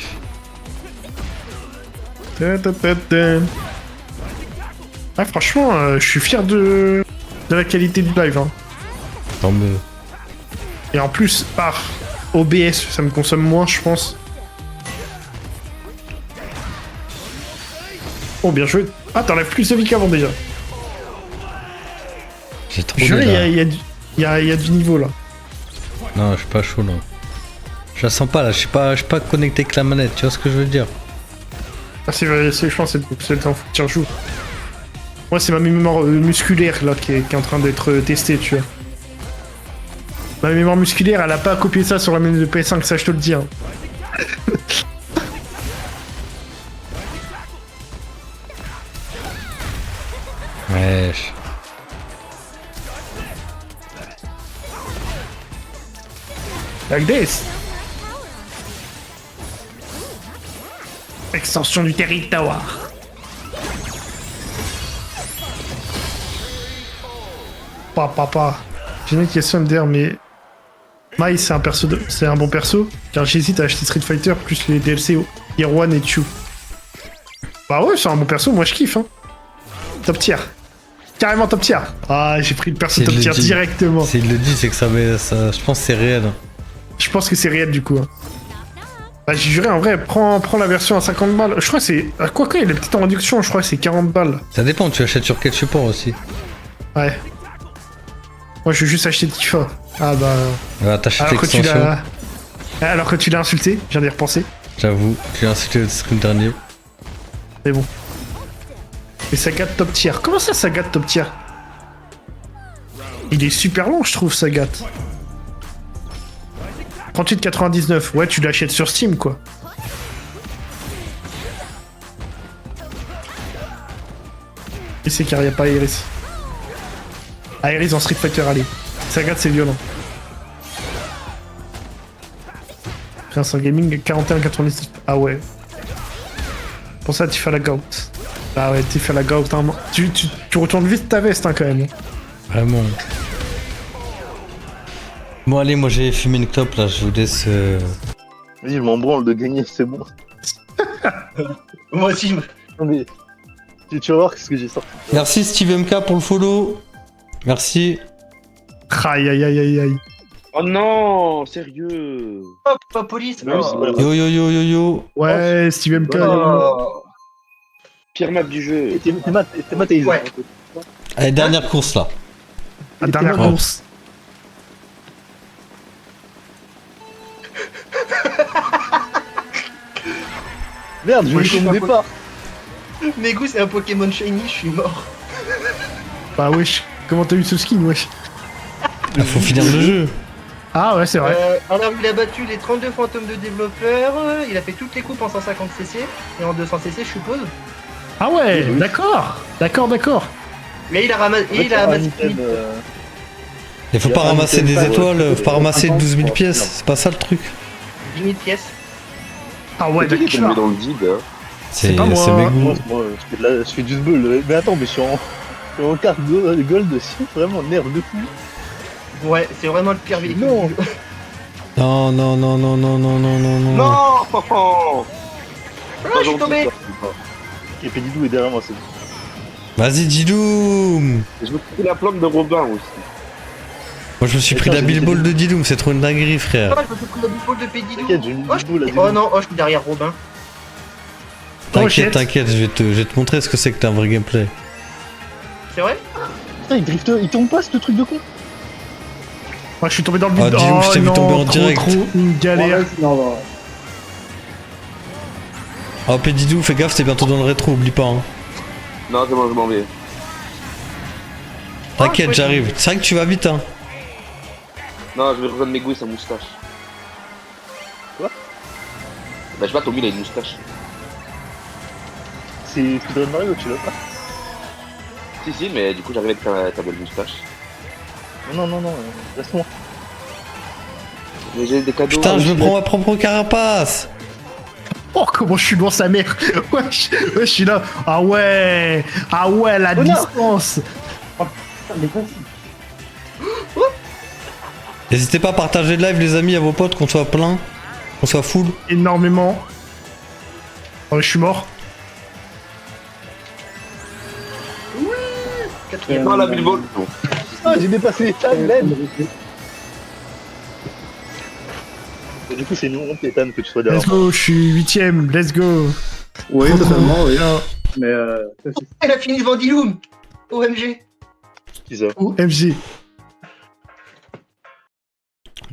Ah, franchement, je suis fier de la qualité du live. Hein.
Tant mieux.
Et en plus, par OBS, ça me consomme moins, je pense. Oh, bien joué. Ah, t'enlèves plus de vie qu'avant déjà.
J'ai trop
Juré,
là.
il y a du niveau là.
Non, je suis pas chaud là. Je la sens pas là, je suis pas connecté avec la manette, tu vois ce que je veux dire?
Ah, je pense que c'est le temps que tu rejoues. Moi, c'est ma mémoire musculaire là qui est en train d'être testée, tu vois. Ma mémoire musculaire, elle a pas copié ça sur la manette de PS5, ça je te le dis. Hein.
Wesh.
Like this. Extension du territoire. Papa. J'ai une question à me dire, mais Mai c'est un bon perso, car j'hésite à acheter Street Fighter plus les DLC Year 1 et 2. Bah ouais, c'est un bon perso, moi je kiffe. Hein. Top tier. Carrément top tier. Ah, j'ai pris le perso top tier directement.
S'il le dit, c'est que ça, je pense que c'est réel.
Je pense que c'est réel du coup. Hein. Bah, j'ai juré, en vrai, prends la version à 50 balles. Je crois que c'est... Quoi il est peut-être en réduction, je crois que c'est 40 balles.
Ça dépend, tu achètes sur quel support aussi.
Ouais. Moi, je vais juste acheter Tifa. Ah bah...
T'achètes l'extension.
Alors que tu l'as insulté, je viens d'y repenser.
J'avoue, tu l'as insulté le stream dernier.
C'est bon. Et Sagat top tier. Comment ça, Sagat top tier? Il est super long, je trouve, Sagat. 38,99. Ouais, tu l'achètes sur Steam, quoi. Et c'est car y a pas Iris. Iris en Street Fighter, allez. Sagat, c'est violent. Prince en gaming, 41,99. Ah ouais. Pour ça, tu fais la gout. Ah ouais, tu fais la gout. Hein. Tu retournes vite ta veste, hein, quand même.
Vraiment. Bon, allez, moi j'ai fumé une clope là, je vous laisse.
Vas-y, je m'en branle de gagner, c'est bon.
Moi aussi,
Non mais. Tu vas voir ce que j'ai sorti.
Merci Steve MK pour le follow. Merci.
Aïe aïe aïe aïe aïe.
Oh non, sérieux.
Hop, pas police.
Oui, c'est vrai.
Yo yo yo yo yo.
Ouais, Steve MK.
Oh.
Pire map du jeu.
T'es maté.
Ouais.
Allez, dernière course là.
La dernière
Ouais.
course.
Merde, je
Ouais,
vais
je
sur mon
sais pas
départ.
Mais goût, c'est un Pokémon Shiny, je suis mort.
Bah wesh, comment t'as eu ce skin, wesh?
Il faut finir le jeu.
Ah ouais, c'est vrai.
Alors, il a battu les 32 fantômes de développeurs, il a fait toutes les coupes en 150 cc et en 200 cc, je suppose.
Ah ouais,
Oui.
d'accord.
Mais il a ramassé.
Il faut
Il y
pas
a un
ramasser des
item,
étoiles, faut pas ramasser 12 000
ouais.
pièces, c'est pas ça le truc.
10 000 pièces.
Ah ouais,
Qui est tombé
d'accord.
dans le vide. Hein.
C'est
pas moi.
mes
Moi,
goûts.
je fais du sbull. Mais attends, mais je suis en carte gold aussi. Vraiment, nerf de fou.
Ouais, c'est vraiment le pire véhicule.
Non.
du jeu.
Non, non, non, non, non, non, non, non, non.
Non.
Ah, je suis tombé.
Et Pédidou est derrière moi, c'est bon.
Vas-y, Diloum.
Je me suis pris la plante de Robin aussi.
Moi je me suis pris la billball de Diloum, c'est trop une dinguerie, frère.
Ah, je me suis pris la bouffole de Pédidou.
T'inquiète, j'ai une
Oh,
Pédidou là.
oh non, oh, je suis derrière Robin.
Crochette.
T'inquiète, je vais te montrer ce que c'est que t'as un vrai gameplay.
C'est vrai?
Putain, il drift, il tombe pas ce truc de con.
Ah, je suis tombé dans le
Ah,
vide.
dis-donc, je t'ai vu
non,
tomber en
trop,
direct.
trop une galère.
Oh, Pédidou, fais gaffe, c'est bientôt dans le rétro, oublie pas. Hein.
Non, c'est bon, je m'en vais.
T'inquiète,
ouais,
j'arrive. C'est vrai que tu vas vite, hein.
Non, je vais rejoindre Mego et sa moustache.
Quoi?
Bah, je sais pas, Tommy, il a une moustache.
C'est Speedrun Mario, tu l'as pas?
Si, mais du coup, j'arrive avec ta belle moustache.
Non, laisse-moi.
Mais j'ai des cadeaux.
Putain, je me prends ma propre carapace.
Oh, comment je suis loin, sa mère. Ouais, je suis là. Ah ouais, la
Oh non.
distance.
N'hésitez pas à partager le live, les amis, à vos potes, qu'on soit plein, qu'on soit full.
Énormément. Oh, je suis mort.
Quatrième.
Non, la billboard. Bon.
Ah, j'ai dépassé Ethan, l'aide. Du coup, c'est une honte, Ethan, que tu sois derrière.
Let's go, je suis 8ème. Let's go.
Oui, totalement, oui.
Bien.
Mais
Elle a fini devant Diloum. OMG.
Qui ça?
Ou MG.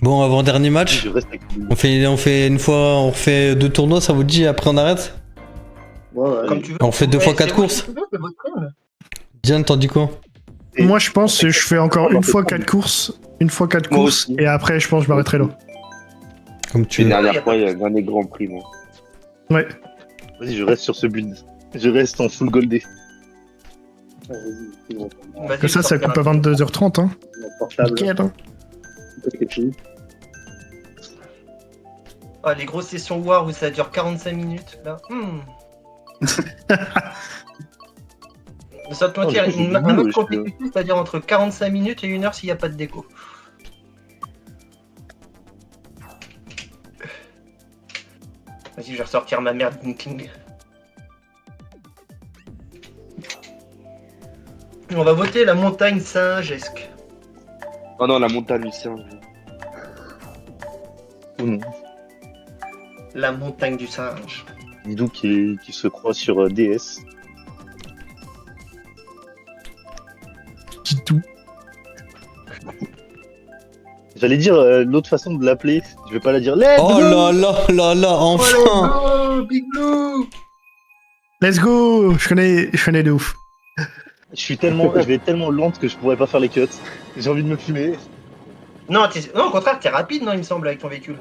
Bon, avant-dernier match.
Je reste avec lui.
On fait une fois, on refait 2 tournois, ça vous dit, après on arrête?
ouais.
Comme tu veux.
On fait 2 fois 4
c'est
courses.
vous qui veux, votre crème.
Diane, t'en dis quoi?
Et-
Moi, je pense que je fais encore une fois 4 courses. Une fois 4
Moi
courses.
aussi.
Et après, je pense que je m'arrêterai là.
Comme tu
Une
veux.
dernière fois, il y a un dernier grand prix, moi.
Ouais.
Vas-y, je reste sur ce build. Je reste en full goldé.
Vas-y,
Que ça
je
coupe à
sortirai.
22h30. Hein.
Portable,
Nickel. Hein.
c'est fini.
Ah, les grosses sessions War où ça dure 45 minutes, là. Ça te mentir,
Oh, du coup, j'ai
un
du boulot,
mode
je
compétitif, c'est-à-dire entre 45 minutes et 1 heure s'il n'y a pas de déco. Vas-y, je vais ressortir ma merde King. On va voter la montagne singesque.
Oh non, la montagne du singe.
Ou non.
La montagne du singe.
Didou qui se croit sur DS.
Dis tout.
J'allais dire l'autre façon de l'appeler. Je vais pas la dire. Let's
Oh
go.
là là là là, enfin!
Oh, Big Blue.
Let's go. Je connais de ouf.
Je vais être tellement lente que je pourrais pas faire les cuts. J'ai envie de me fumer.
Non, non, au contraire, t'es rapide, non, il me semble, avec ton véhicule.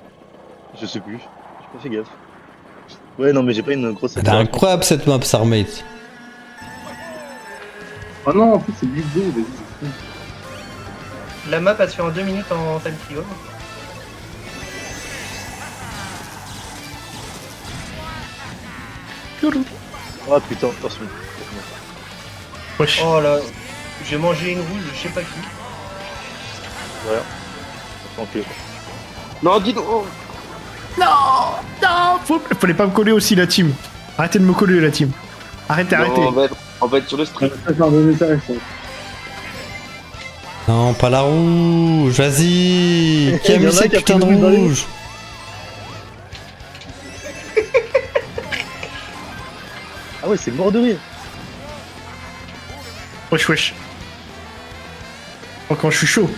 Je sais plus. J'ai pas fait gaffe. Ouais, non, mais j'ai pas une grosse
Elle est incroyable cette map, Sarmate.
Ah non, en plus, c'est Big Blue, vas-y.
La map, elle se fait en 2 minutes en time trial.
Ah putain, attention.
Wesh.
Oh là, j'ai mangé une rouge, je sais pas qui.
Voilà. Tranquille.
Non, dis donc. Oh.
Non, fallait pas me coller aussi la team. Arrêtez de me coller la team. Arrêtez.
Non, on va être sur le stream.
Ça fait un bon message, ça.
Non, pas la rouge, vas-y! Qui a
Il y
mis
en a
ces
qui a
putains de
pris le rouge dans les-
rouge?
Ah ouais, c'est mort de rire.
Wesh. Oh, quand je suis chaud.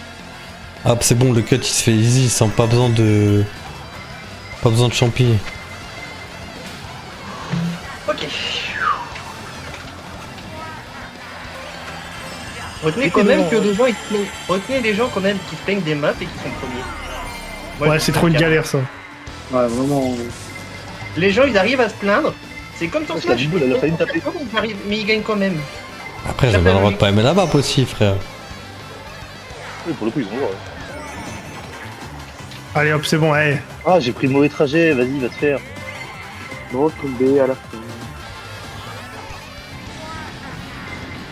Ah, c'est bon, le cut il se fait easy sans pas besoin de. Pas besoin de champi.
Ok. Retenez quand même que les gens, retenez les gens quand même qui se plaignent des maps et qui sont premiers. Moi,
Ouais,
je
c'est
trouve
trop une
ça
galère ça.
Ouais, vraiment.
Les gens, ils arrivent à se plaindre. C'est comme ton
Parce que la
Smash.
Big Blue, elle a failli me taper.
Ils arrivent, mais ils gagnent quand même.
Après, j'avais le droit de pas aimer la map aussi, frère.
Oui, pour le coup, ils ont le droit.
Allez hop, c'est bon, allez.
Ah, j'ai pris le mauvais trajet, vas-y, va te faire.
Non, tombé à la fin.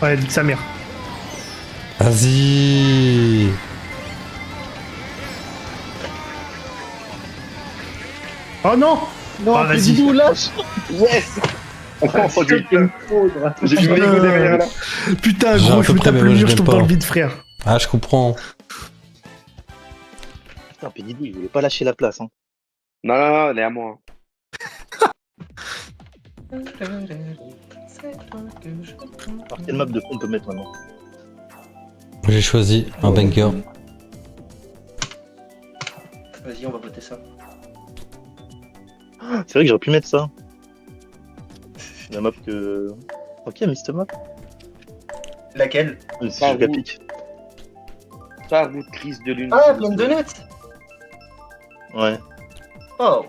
Ouais, dites sa mère.
Vas-y!
Oh non.
Non,
Ah, vas-y.
Didou, lâche. Yes. Oh, j'ai eu
Putain.
Mego derrière là.
Putain,
J'ai
gros,
à
je
peu
me
près,
tape
mais
le
moi, je
mur, je
l'aime
tombe
pas.
dans le vide, frère.
Ah, je comprends.
Putain, Pédidou, il voulait pas lâcher la place. Hein.
Non, elle est à moi.
Alors, quelle map de fond on peut mettre maintenant?
J'ai choisi un banger.
Vas-y, on va voter ça.
C'est vrai que j'aurais pu mettre ça. La map que. Ok, mais cette map.
Laquelle?
C'est
Ah,
giga
oui.
pique.
Pas route crise de lune.
Ah, pleine de net.
Ouais.
Oh.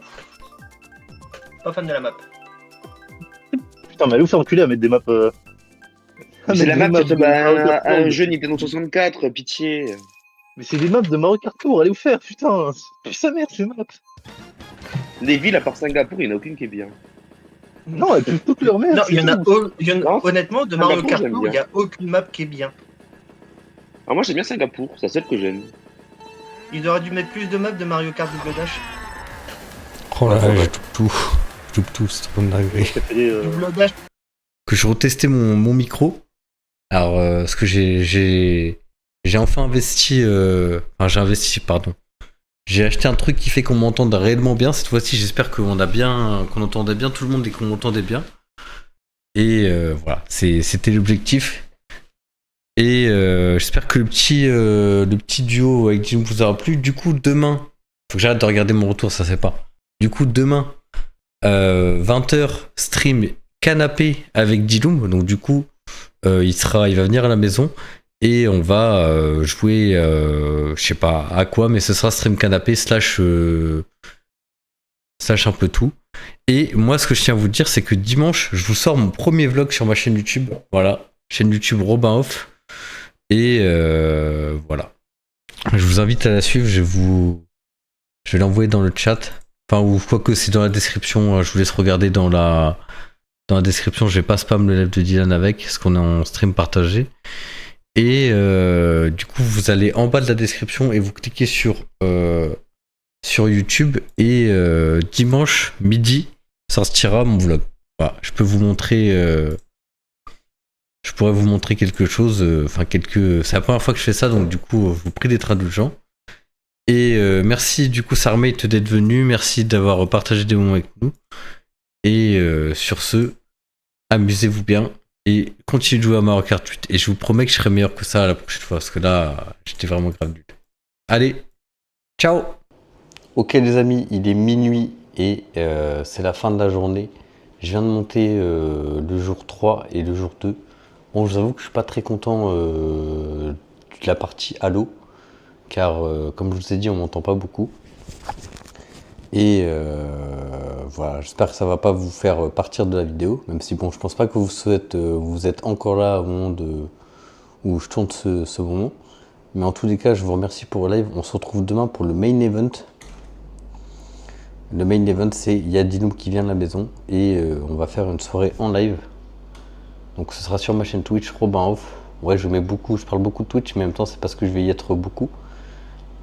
Pas fan de la map.
Putain, mais allez vous faire enculer à mettre des maps.
C'est la map
des
sur
de Mario Kart
un
Tour.
jeu Nintendo 64, pitié.
Mais c'est des maps de Mario Kart Tour, allez vous faire, putain. C'est sa mère ces maps.
Les villes à part Singapour, il n'y en a aucune qui est bien.
Non, elles puent toutes leur mère.
Non,
c'est
il y en a,
tout.
Non,
honnêtement, de Mario
Singapour,
Kart
j'aime
Tour,
bien.
il n'y a aucune map qui est bien.
Ah, moi j'aime bien Singapour, c'est celle que j'aime.
Ils auraient dû mettre plus de maps de Mario Kart Double Dash.
Oh là là,
Ouais.
je toupe tout. Je toupe tout, c'est trop une dinguerie.
J'ai préféré,
Double Dash.
Que je retestais mon micro. Alors, ce que j'ai enfin investi. Enfin, j'ai investi, pardon. J'ai acheté un truc qui fait qu'on m'entende réellement bien. Cette fois-ci, j'espère qu'on entendait bien tout le monde et qu'on m'entendait bien. Et voilà, c'était l'objectif. Et j'espère que le petit duo avec Jim vous aura plu. Du coup, demain, faut que j'arrête de regarder mon retour, ça c'est pas. Du coup, demain, 20h, stream canapé avec Diloum. Donc du coup, il va venir à la maison et on va jouer, je sais pas à quoi, mais ce sera stream canapé slash un peu tout. Et moi, ce que je tiens à vous dire, c'est que dimanche, je vous sors mon premier vlog sur ma chaîne YouTube. Voilà, chaîne YouTube Robin Off. Et voilà. Je vous invite à la suivre. Je vais l'envoyer dans le chat. Enfin, ou quoi que c'est dans la description. Je vous laisse regarder dans la description. Je vais pas spam le live de Dylan avec, parce qu'on est en stream partagé. Et du coup, vous allez en bas de la description et vous cliquez sur YouTube. Et dimanche midi sortira mon vlog. Voilà, je peux vous montrer. Je pourrais vous montrer quelque chose. C'est la première fois que je fais ça, donc du coup, je vous prie d'être indulgent. Et merci du coup Sarmate d'être venu, merci d'avoir partagé des moments avec nous. Et sur ce, amusez-vous bien et continuez de jouer à Mario Kart 8. Et je vous promets que je serai meilleur que ça la prochaine fois, parce que là, j'étais vraiment grave nul. Allez, ciao. Ok les amis, il est minuit et c'est la fin de la journée. Je viens de monter le jour 3 et le jour 2. Bon, je vous avoue que je suis pas très content de la partie Halo, car comme je vous ai dit, on m'entend pas beaucoup. Et voilà, j'espère que ça va pas vous faire partir de la vidéo, même si bon, je pense pas que vous êtes encore là au moment où je tourne ce moment. Mais en tous les cas, je vous remercie pour le live. On se retrouve demain pour le main event. Le main event, c'est il y a Diloum qui vient de la maison et on va faire une soirée en live. Donc ce sera sur ma chaîne Twitch Robin Off. Ouais, je parle beaucoup de Twitch, mais en même temps c'est parce que je vais y être beaucoup.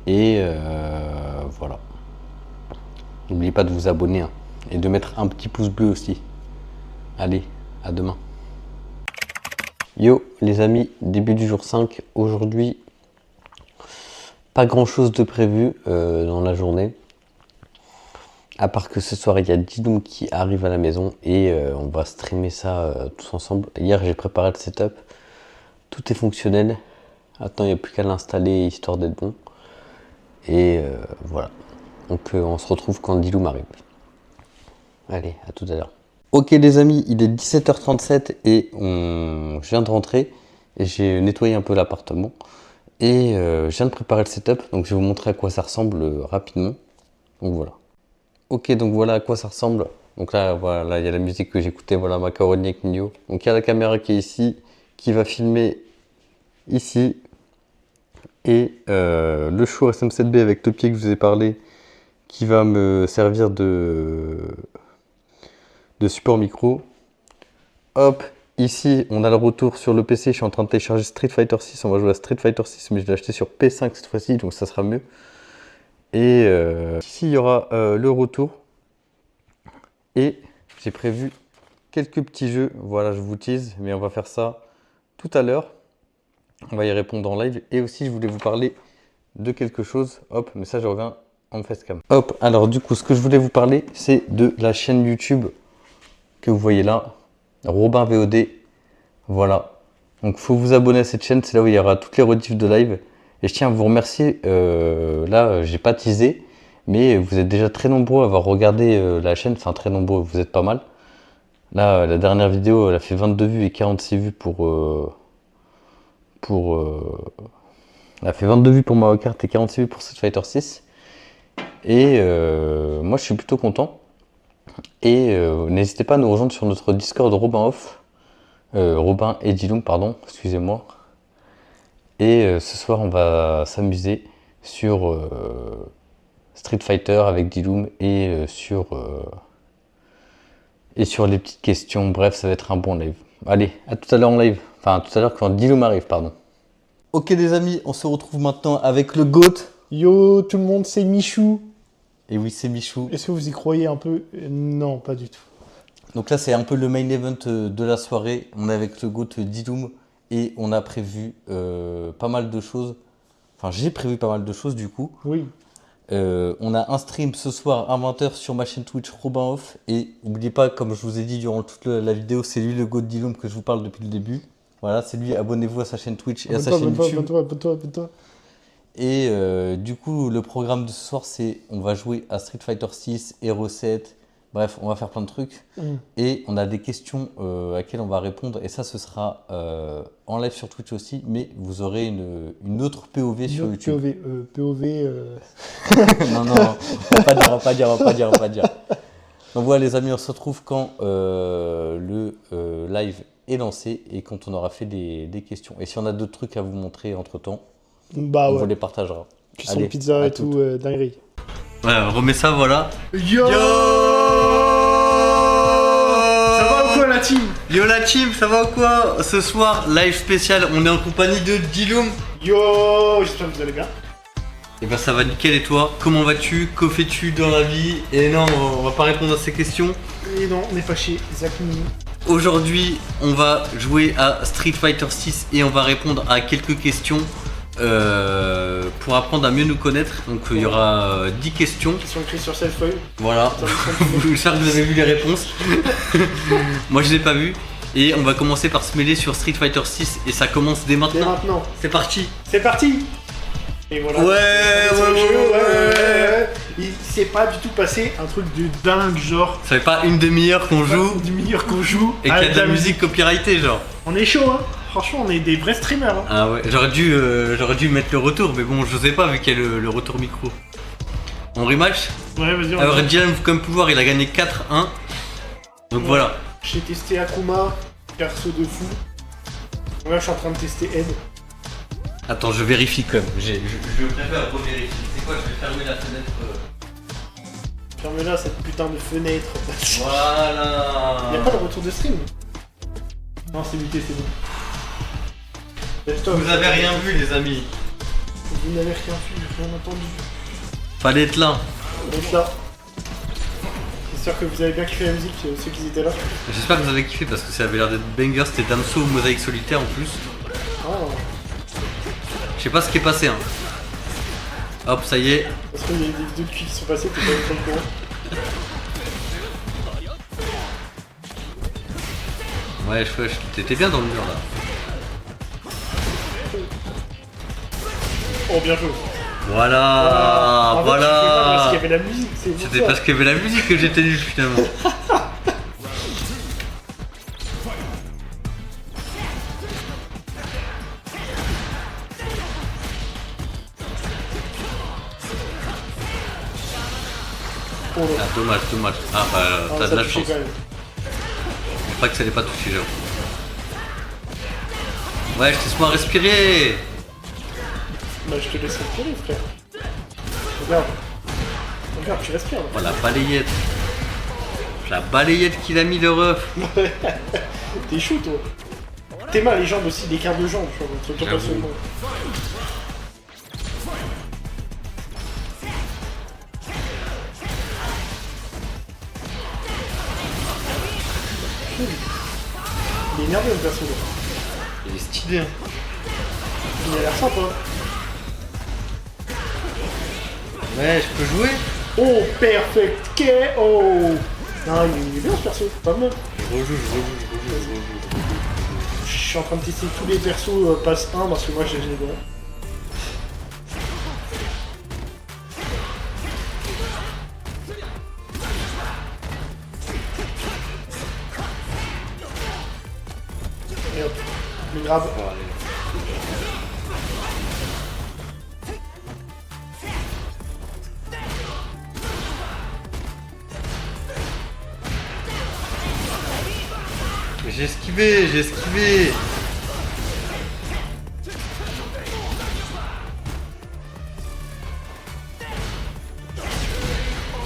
Et voilà. N'oubliez pas de vous abonner hein, et de mettre un petit pouce bleu aussi. Allez, à demain. Yo les amis, début du jour 5. Aujourd'hui, pas grand chose de prévu dans la journée. À part que ce soir, il y a Diloum qui arrive à la maison et on va streamer ça tous ensemble. Hier, j'ai préparé le setup. Tout est fonctionnel. Maintenant, il n'y a plus qu'à l'installer histoire d'être bon. Et voilà. Donc, on se retrouve quand Diloum arrive. Allez, à tout à l'heure. Ok les amis, il est 17h37 et je viens de rentrer. Et j'ai nettoyé un peu l'appartement. Et je viens de préparer le setup. Donc, je vais vous montrer à quoi ça ressemble rapidement. Donc, voilà. Ok, donc voilà à quoi ça ressemble. Donc là, voilà, il y a la musique que j'écoutais, voilà, Macaroni avec Nino. Donc il y a la caméra qui est ici, qui va filmer ici. Et le Shure SM7B avec le pied que je vous ai parlé, qui va me servir de support micro. Hop, ici, on a le retour sur le PC. Je suis en train de télécharger Street Fighter 6. On va jouer à Street Fighter 6, mais je l'ai acheté sur P5 cette fois-ci, donc ça sera mieux. Et ici, il y aura le retour. Et j'ai prévu quelques petits jeux. Voilà, je vous tease, mais on va faire ça tout à l'heure. On va y répondre en live. Et aussi, je voulais vous parler de quelque chose. Hop, mais ça, je reviens en facecam. Hop, alors du coup, ce que je voulais vous parler, c'est de la chaîne YouTube
que vous voyez là, Robin VOD. Voilà. Donc faut vous abonner à cette chaîne, c'est là où il y aura toutes les rediffs de live. Et je tiens à vous remercier, là j'ai pas teasé, mais vous êtes déjà très nombreux à avoir regardé la chaîne, enfin très nombreux, vous êtes pas mal. Là la dernière vidéo elle a fait 22 vues et 46 vues elle a fait 22 vues pour Mario Kart et 46 vues pour Street Fighter 6. Et moi je suis plutôt content. Et n'hésitez pas à nous rejoindre sur notre Discord Robin et Diloum, pardon, excusez-moi. Et ce soir on va s'amuser sur Street Fighter avec Diloum et sur les petites questions. Bref, ça va être un bon live. Allez, à tout à l'heure en live. Enfin, à tout à l'heure quand Diloum arrive, pardon. Ok les amis, on se retrouve maintenant avec le GOAT.
Yo tout le monde, c'est Michou.
Et oui, c'est Michou.
Est-ce que vous y croyez un peu? Non, pas du tout.
Donc là, c'est un peu le main event de la soirée. On est avec le GOAT Diloum et on a prévu pas mal de choses. Enfin, j'ai prévu pas mal de choses du coup.
Oui.
On a un stream ce soir à 20h sur ma chaîne Twitch Robin Off. Et n'oubliez pas, comme je vous ai dit durant toute la vidéo, c'est lui le GOAT Diloum que je vous parle depuis le début. Voilà, c'est lui. Abonnez-vous à sa chaîne Twitch et à sa chaîne YouTube.
Abonne-toi.
Et du coup, le programme de ce soir, c'est on va jouer à Street Fighter 6, Hero 7. Bref, on va faire plein de trucs. Et on a des questions à laquelles on va répondre. Et ça, ce sera en live sur Twitch aussi. Mais vous aurez une autre POV sur YouTube.
POV.
Non, on va pas dire. Donc voilà les amis, on se retrouve quand le live est lancé et quand on aura fait des questions. Et si on a d'autres trucs à vous montrer entre-temps,
Bah
on
ouais.
vous les partagera.
Cuisson
Allez,
pizza
à
et
toutes.
tout, dinguerie.
Ouais, on remet ça, voilà.
Yo, Ça va ou quoi la team?
Yo la team, ça va ou quoi? Ce soir, live spécial, on est en compagnie de Diloum.
Yo, j'espère que vous allez bien.
Et bah ça va nickel, et toi? Comment vas-tu? Que fais-tu dans la vie? Et non, on va pas répondre à ces questions.
Et non, on est fâché, Zach Mini.
Aujourd'hui, on va jouer à Street Fighter 6 et on va répondre à quelques questions pour apprendre à mieux nous connaître. Donc il y aura 10 questions.
Qui sont écrits sur cette feuille.
Voilà, j'espère que vous avez vu les réponses. Moi je les ai pas vues. Et on va commencer par se mêler sur Street Fighter 6 et ça commence dès
Et
maintenant.
maintenant,
C'est parti.
c'est parti. Et voilà.
Ouais.
Il s'est pas du tout passé un truc de dingue, genre.
Ça fait pas une demi-heure qu'on joue
Du meilleur qu'on joue.
et qu'il y a de la musique copyrightée genre.
On est chaud, hein. Franchement, on est des vrais streamers. Hein.
Ah ouais, j'aurais dû mettre le retour, mais bon, je sais pas vu qu'il y a le retour micro. On rematch.
Ouais, vas-y, on
Alors
va.
Dylan comme pouvoir, il a gagné 4-1. Donc voilà.
J'ai testé Akuma, perso de fou. Là, je suis en train de tester Ed.
Attends, je vérifie quand même. Je préfère revérifier. C'est quoi? Je vais fermer la fenêtre.
Ferme-la, cette putain de fenêtre.
Voilà.
Y'a pas de retour de stream? Non, c'est muté, c'est bon. Laisse-toi,
Vous avez rien vu les amis.
Vous n'avez rien vu, rien entendu.
Fallait être là.
Donc là. J'espère que vous avez bien kiffé la musique, ceux qui étaient là.
J'espère que vous avez kiffé parce que ça avait l'air d'être banger. C'était Damso Mosaïque Solitaire en plus.
Oh.
Je sais pas ce qui est passé hein. Hop, ça y est.
Parce qu'il y a des vidéos de qui sont passées, t'es pas au courant.
Ouais, t'étais bien dans le mur là.
Oh, bien joué.
Voilà,
En fait, tu fais pas parce
voilà.
qu'il y avait la musique, c'est pour
C'était
ça.
parce qu'il y avait la musique que j'étais nul finalement.
Oh, là.
Ah, dommage. Ah bah
Ah,
t'as
ça
de la
touchait
chance.
quand même.
Je crois que ça l'ait pas touché genre. Ouais, je te laisse moi respirer.
Bah, je te laisse respirer, frère. Regarde. Regarde, tu respires. Là.
Oh la balayette. La balayette qu'il a mis le ref.
T'es chaud, toi. T'es mal, les jambes aussi, l'écart de jambes, tu vois, truc pas
J'avoue.
seulement. Il est énervé, le perso, là.
Il est stylé hein.
Il a l'air sympa.
Ouais, je peux jouer.
Oh, perfect KO. Non, il est bien ce perso, pas mal.
Je rejoue.
Je suis en train de tester tous les persos passe 1 parce que moi j'ai les bons. Et hop, le grab.
Bon, allez. J'ai esquivé.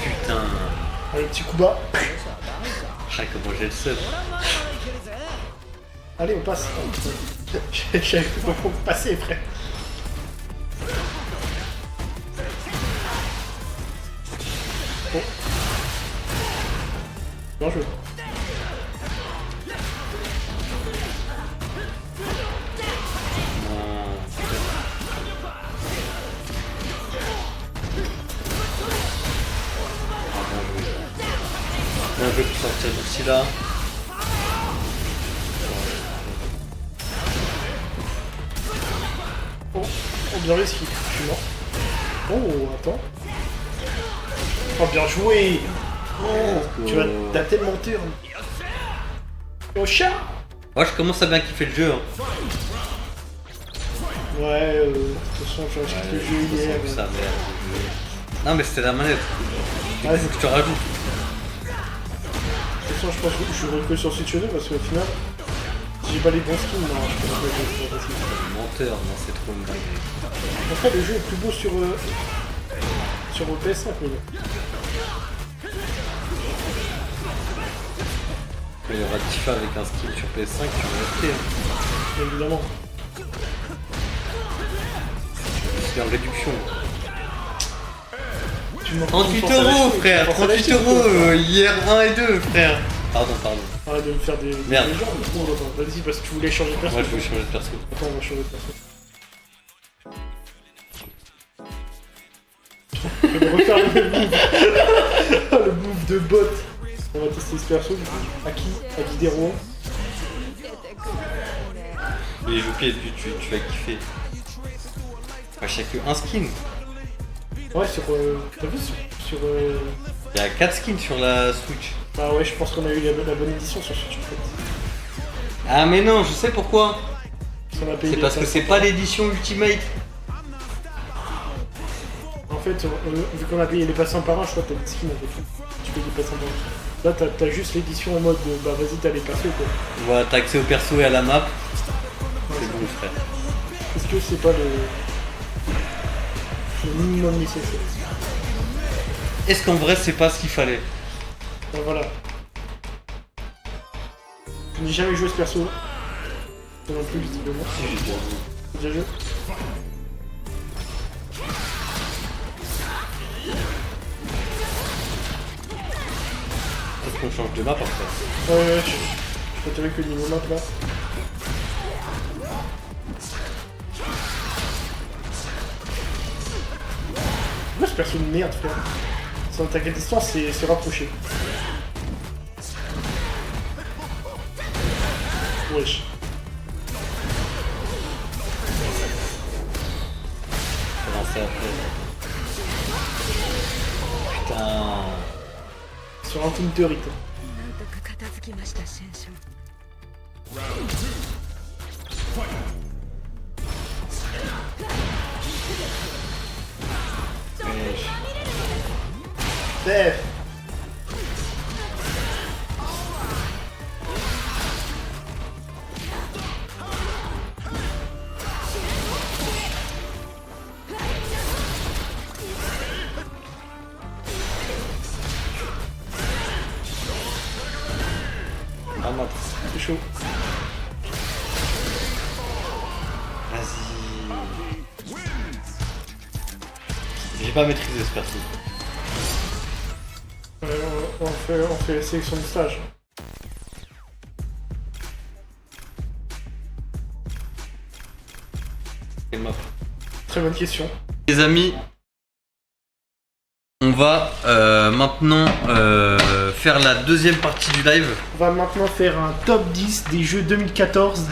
Putain.
Allez, petit coup bas.
Ah, comment j'ai le seum.
Allez, on passe. J'avais plus pour passer, frère. Oh. Bien joué.
Un peu pour sortir d'ici là.
Oh, bien réussi. Je suis mort. Oh, attends. Oh, bien joué. Oh, tu vas t'as tellement turn. Oh, chat.
Moi je commence à bien kiffer le jeu. Hein.
Ouais, de toute façon, j'ai acheté le jeu hier.
Ça, merde. Non mais c'était la manette. Du coup,
Ouais,
faut que je te rajoute.
De toute façon, je pense que je suis que sur Switch 2 parce qu'au final, si j'ai pas les bons skins, non, je peux pas les bons skins.
Menteur, non c'est trop une dinguerie.
Après, le jeu est plus beau sur PS5, mais bon.
Quand il y aura Tifa avec un skin sur PS5, tu vas rester. Hein.
Bien évidemment.
C'est en réduction.
Tu m'en
38
penses à
euros
l'acheter,
frère,
tu penses à
38
l'acheter,
euros
quoi.
hier 1 et 2 frère. Pardon.
Arrête de me faire des
Merde.
légendes. Oh, attends, vas-y, parce que tu voulais changer de perso.
Moi je voulais changer de perso.
Attends, on va changer de perso. Je vais refaire le move. Le move de bot. On va tester ce perso du coup. Aki des Rouen.
Mais les pied tu vas kiffer. Enfin, j'ai que un skin.
Ouais, sur. T'as vu sur.
Il y a 4 skins sur la Switch.
Ah ouais, je pense qu'on a eu la bonne édition sur Switch en fait.
Ah mais non, je sais pourquoi.
On a payé
C'est
les
parce que
500.
c'est pas l'édition Ultimate.
En fait, vu qu'on a payé les passants par un, je crois que t'as des skins en fait. Tu payes les passants par un. Là, t'as juste l'édition en mode bah vas-y, t'as les persos quoi.
Voilà, t'as accès au perso et à la map. C'est bon frère.
Est-ce que c'est pas le minimum nécessaire?
Est-ce qu'en vrai c'est pas ce qu'il fallait?
Ben voilà. Je n'ai jamais joué ce perso. Toi non plus, visiblement.
Si j'ai déjà vu.
Déjà joué.
Est-ce qu'on change de map après?
Ouais, je peux te dire que le niveau map là. Pourquoi ce perso de merde, frère? Son attaque à distance, c'est rapproché. Wesh.
Commencer après. Putain.
Sur un Tinterit.
なんとか片付きました戦争
Def.
Ah map.
C'est chaud.
Vas-y. J'ai pas maîtrisé ce perso.
On fait la sélection de stage.
Quelle map?
Très bonne question.
Les amis,
On va maintenant faire la deuxième partie du live.
On va maintenant faire un top 10 des jeux 2014. Ça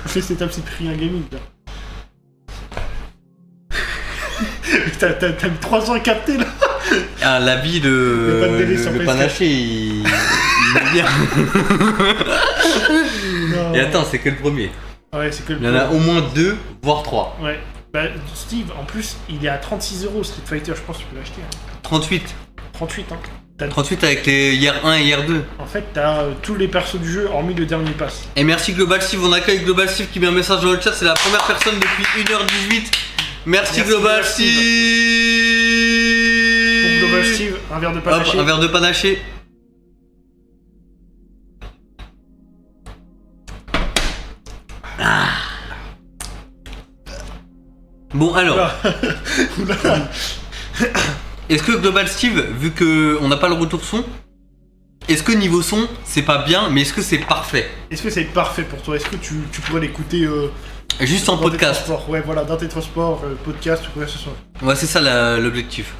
fait cette Cyprien Gaming là. T'as mis 3 ans à capter là.
Ah, l'habit
Le pas de délai sur
le
PS4.
panaché, il est bien.
Non.
Et attends, c'est que le premier.
Ouais, c'est que le
Il y en a au moins 2, voire 3.
Ouais. Bah, Steve, en plus, il est à 36 € Street Fighter, je pense que tu peux l'acheter. Hein.
38.
38, hein.
38 avec les hier 1 et hier 2.
En fait, t'as tous les persos du jeu, hormis le dernier pass.
Et merci Global Steve, on accueille Global Steve qui met un message dans le chat, c'est la première personne depuis 1h18. Merci Global
Global
Steve.
Pour Global Steve, un verre de panaché.
Hop, un verre de panaché. Ah. Bon alors,
Oula.
est-ce que Global Steve, vu que on n'a pas le retour son, est-ce que niveau son c'est pas bien, mais est-ce que c'est parfait?
Est-ce que c'est parfait pour toi? Est-ce que tu pourrais l'écouter
Juste en
dans tes
podcast.
transports? Ouais, voilà, dans tes transports, podcast ou quoi que ce soit.
Ouais, c'est ça l'objectif.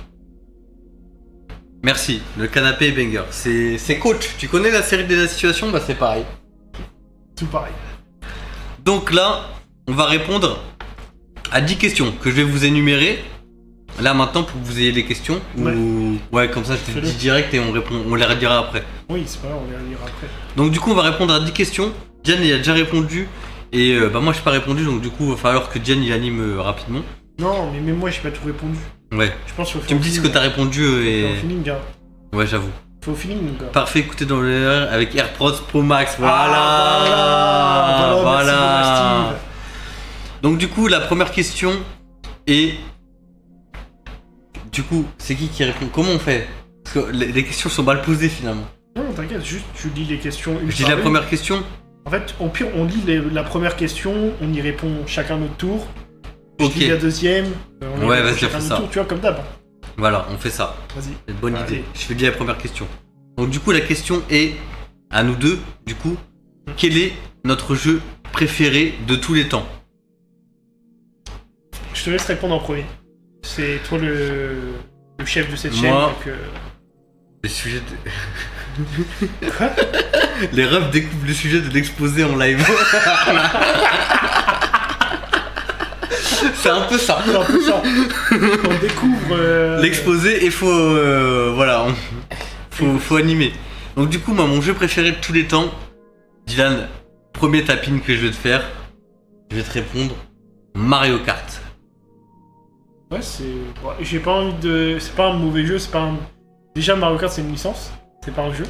Merci, le canapé est banger. C'est coach, tu connais la série des situations? Bah c'est pareil.
Tout pareil.
Donc là, on va répondre à 10 questions que je vais vous énumérer. Là maintenant pour que vous ayez des questions.
Ouais.
Ou... ouais, comme ça je te
Fais-le.
dis direct et on les redira après.
Oui, c'est pas grave, on les lire après.
Donc du coup on va répondre à 10 questions. Diane il a déjà répondu. Et bah moi j'ai pas répondu, donc du coup il va falloir que Diane il anime rapidement.
Non, mais même moi, j'ai pas tout répondu.
Ouais.
Je pense qu'il faut
Tu me dis ce que t'as répondu et...
Faut au feeling, gars.
Ouais, j'avoue.
Faut au feeling, mon gars.
Parfait, écoutez dans l'air avec AirPods Pro Max. Voilà.
Ah, voilà, merci, mon Steve.
Donc du coup la première question est... Du coup, c'est qui répond? Comment on fait? Parce que les questions sont mal posées finalement.
Non, t'inquiète, juste tu lis les questions une
Je dis
par
la
une.
première question.
En fait, au pire, on lit la première question, on y répond chacun notre tour.
Ok.
Je lis la deuxième, on y
Ouais,
répond
vas-y,
chacun
fais
notre
ça.
tour, tu vois, comme d'hab.
Voilà, on fait ça.
Vas-y.
C'est une bonne
Allez.
idée. Je fais bien la première question. Donc du coup la question est à nous deux, du coup, quel est notre jeu préféré de tous les temps?
Je te laisse répondre en premier. C'est toi le chef de cette chaîne,
Moi.
donc...
Les sujets de...
Quoi?
Les refs découvrent le sujet de l'exposé en live. C'est un peu ça.
C'est un peu ça. On découvre...
L'exposé et faut... voilà, faut animer. Donc du coup, moi, mon jeu préféré de tous les temps, Dylan, premier tapping que je vais te faire, je vais te répondre Mario Kart.
Ouais, c'est... ouais, j'ai pas envie de... C'est pas un mauvais jeu, c'est pas un... Déjà, Mario Kart, c'est une licence, c'est pas un jeu.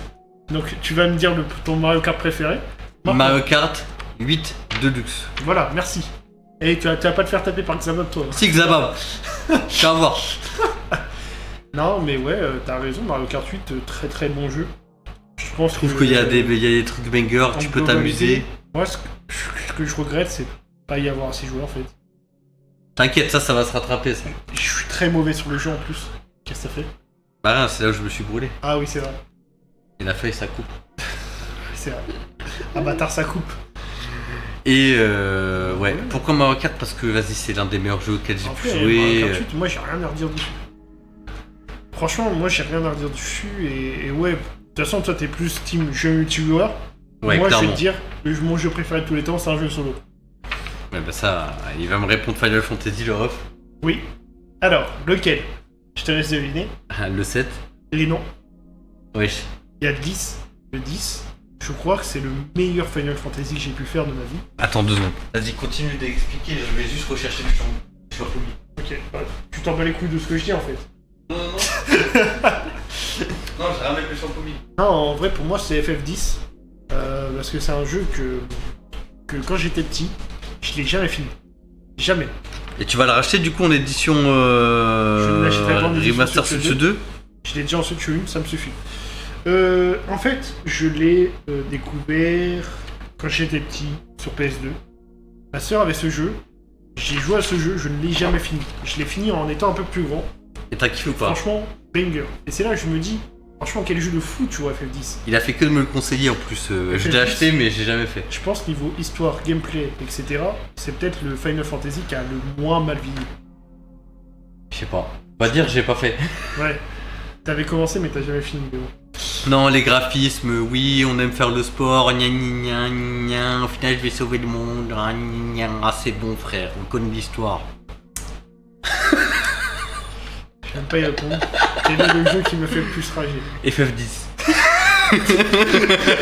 Donc, tu vas me dire ton Mario Kart préféré. Maintenant.
Mario Kart 8 Deluxe.
Voilà, merci. Et tu vas pas te faire taper par Xabab, toi.
Si Xabab, tu vas voir.
Non, mais ouais, t'as raison, Mario Kart 8, très très bon jeu. Je pense
Je trouve qu'il y a des trucs bangers, tu peux t'amuser.
Moi, ce que je regrette, c'est pas y avoir assez joué, en fait.
T'inquiète, ça va se rattraper, ça.
Je suis très mauvais sur le jeu, en plus. Qu'est-ce que ça fait?
Bah rien, c'est là où je me suis brûlé.
Ah oui, c'est vrai.
Et la feuille, ça coupe.
C'est vrai. Un bâtard, ça coupe.
Et ouais, pourquoi Mario Kart? Parce que vas-y, c'est l'un des meilleurs jeux auxquels j'ai pu
Après,
jouer.
Mario Kart 8, moi, j'ai rien à redire dessus. Franchement, moi, j'ai rien à redire dessus. Et ouais, de toute façon, toi, t'es plus team jeu multijoueur.
Ouais,
Moi, je
clairement.
vais te dire, mon jeu préféré de tous les temps, c'est un jeu solo.
Ouais, bah ça, il va me répondre Final Fantasy, le ref.
Oui. Alors, lequel? Je te laisse deviner.
Ah, le 7.
Les noms.
Wesh.
Il y a 10. Le 10, je crois que c'est le meilleur Final Fantasy que j'ai pu faire de ma vie.
Attends 2 secondes. Vas-y, continue d'expliquer, je vais juste rechercher du champ.
Ok, bah, tu t'en bats les couilles de ce que je dis en fait.
Non, non, je ramène le champomis.
Non, en vrai, pour moi, c'est FF10. Parce que c'est un jeu que quand j'étais petit, je l'ai jamais fini. Jamais.
Et tu vas le racheter du coup en édition
ne l'achèterai pas en édition
Remaster
Switch
Switch 2.
Je l'ai déjà en Switch 1, ça me suffit. En fait, je l'ai découvert quand j'étais petit sur PS2. Ma soeur avait ce jeu. J'ai joué à ce jeu, je ne l'ai jamais fini. Je l'ai fini en étant un peu plus grand.
Et t'as kiffé ou pas?
Franchement, banger. Et c'est là que je me dis, franchement, quel jeu de fou, tu vois, FF10.
Il a fait que de me le conseiller en plus. Je l'ai acheté mais j'ai jamais fait.
Je pense niveau histoire, gameplay, etc., c'est peut-être le Final Fantasy qui a le moins mal vieilli.
Je sais pas. On va dire j'ai pas fait.
Ouais. T'avais commencé, mais t'as jamais fini. Mais bon.
Non, les graphismes, oui, on aime faire le sport, gna gna gna gna, au final je vais sauver le monde, gna gna gna. Ah, c'est bon frère, on connaît l'histoire.
J'aime pas y répondre. Quel est le jeu qui me fait le plus rager?
FF10.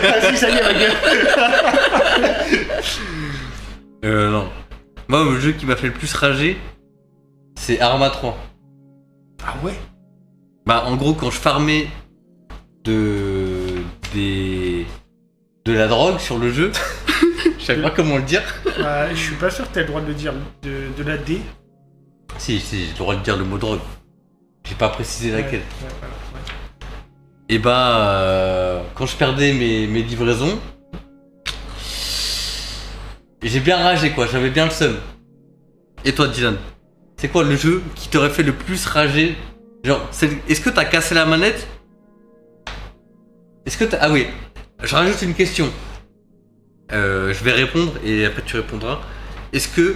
Ah si, ça y est, ma gueule.
Non. Moi, le jeu qui m'a fait le plus rager, c'est Arma 3.
Ah ouais?
Bah, en gros, quand je farmais de la drogue sur le jeu, je savais pas comment le dire.
Bah, je suis pas sûr que t'as le droit de le dire. De la D.
Si, j'ai le droit de dire le mot drogue. J'ai pas précisé laquelle.
Ouais, voilà, ouais.
Et bah, quand je perdais mes livraisons, j'ai bien ragé quoi, j'avais bien le seum. Et toi Dylan, c'est quoi le jeu qui t'aurait fait le plus rager? Genre, est-ce que t'as cassé la manette? Est-ce que t'as... Ah oui, je rajoute une question. Je vais répondre et après tu répondras. Est-ce que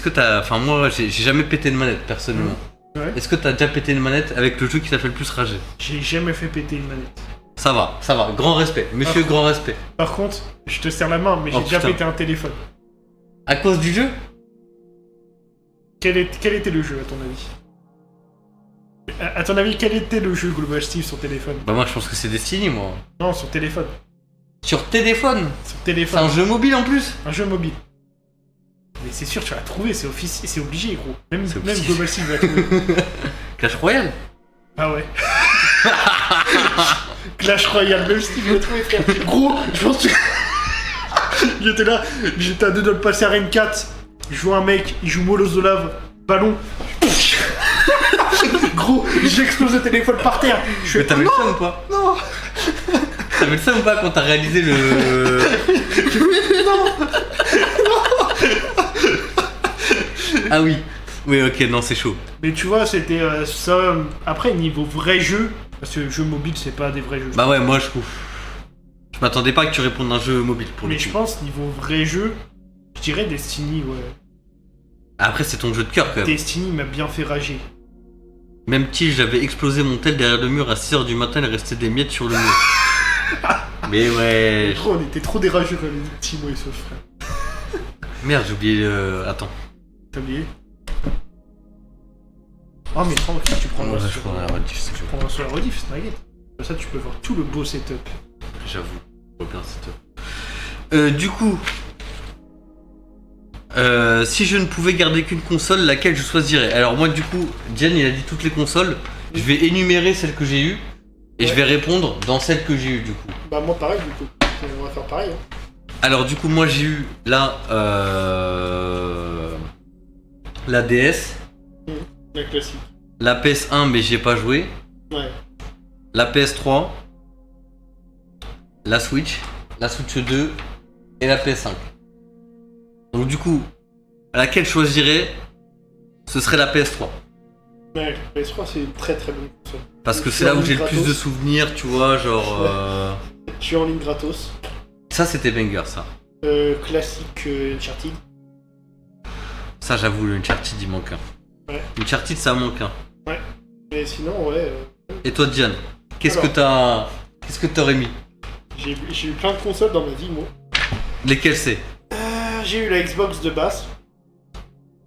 t'as... Enfin moi, j'ai jamais pété de manette personnellement.
Ouais.
Est-ce que t'as déjà pété une manette avec le jeu qui t'a fait le plus rager?
J'ai jamais fait péter une manette.
Ça va, grand respect, monsieur, grand respect.
Par contre, je te serre la main, mais j'ai
Oh,
déjà
putain.
pété un téléphone.
À cause du jeu?
Quel était le jeu, à ton avis? À ton avis, quel était le jeu Global Steve sur téléphone?
Bah moi je pense que c'est Destiny moi.
Non, sur téléphone.
Sur téléphone?
Sur
C'est
téléphone.
un jeu mobile en plus?
Un jeu mobile. Mais c'est sûr, tu vas trouver, c'est obligé, gros. Même
C'est obligé.
Global Steve va trouver.
Clash Royale?
Ah ouais. Clash Royale, même Steve va trouver, frère. Gros, je pense que... Il était là, j'étais à 2 doigts de passer à Rennes 4. Je joue un mec, il joue Molos de lave, ballon. Gros, j'ai explosé le téléphone par terre. Je fais,
Mais t'avais le seum ou pas?
non.
T'avais le seum ou pas quand t'as réalisé le... Ah oui. Oui ok, non c'est chaud.
Mais tu vois, c'était ça. Après, niveau vrai jeu, parce que jeu mobile, c'est pas des vrais jeux.
Bah ouais, moi je trouve... Je m'attendais pas que tu répondes à un jeu mobile pour
Mais
le
je
coup.
pense, niveau vrai jeu, je dirais Destiny, ouais.
Après c'est ton jeu de cœur quand même.
Destiny m'a bien fait rager.
Même si j'avais explosé mon tel derrière le mur à 6h du matin, il restait des miettes sur le mur. Mais ouais...
Gros, on était trop des rageux quand les petits mots et ce frère.
Merde, j'ai oublié le... Attends.
T'as oublié? Oh, mais tranquille, tu prendras
Ouais, je
sur,
prends la rediff si tu veux.
prendras sur la rediff, c'est t'inquiète. Comme ça, tu peux voir tout le beau setup.
J'avoue, je vois bien cette... du coup... si je ne pouvais garder qu'une console, laquelle je choisirais? Alors moi du coup, Diane il a dit toutes les consoles. Je vais énumérer celles que j'ai eues. Et
Ouais.
je vais répondre dans celles que j'ai eues du coup.
Bah, moi, pareil, du coup. On va faire pareil, hein.
Alors du coup moi j'ai eu la DS,
La classique.
la PS1 mais j'y ai pas joué,
Ouais.
la PS3, la Switch 2 et la PS5. Donc du coup, laquelle je choisirais, ce serait la PS3.
Ouais, la PS3, c'est une très très bonne console.
Parce que
Je
c'est
suis
là
en
où j'ai le
ligne
plus de
gratos.
souvenirs, tu vois, genre...
Je suis en ligne gratos.
Ça c'était banger ça.
Classique Uncharted.
Ça j'avoue, le Uncharted il manque un.
Ouais.
Uncharted ça manque un.
Mais sinon, ouais.
Et toi Diane, qu'est-ce que t'aurais mis?
J'ai eu plein de consoles dans ma vie, moi.
Lesquelles c'est?
J'ai eu la Xbox de base.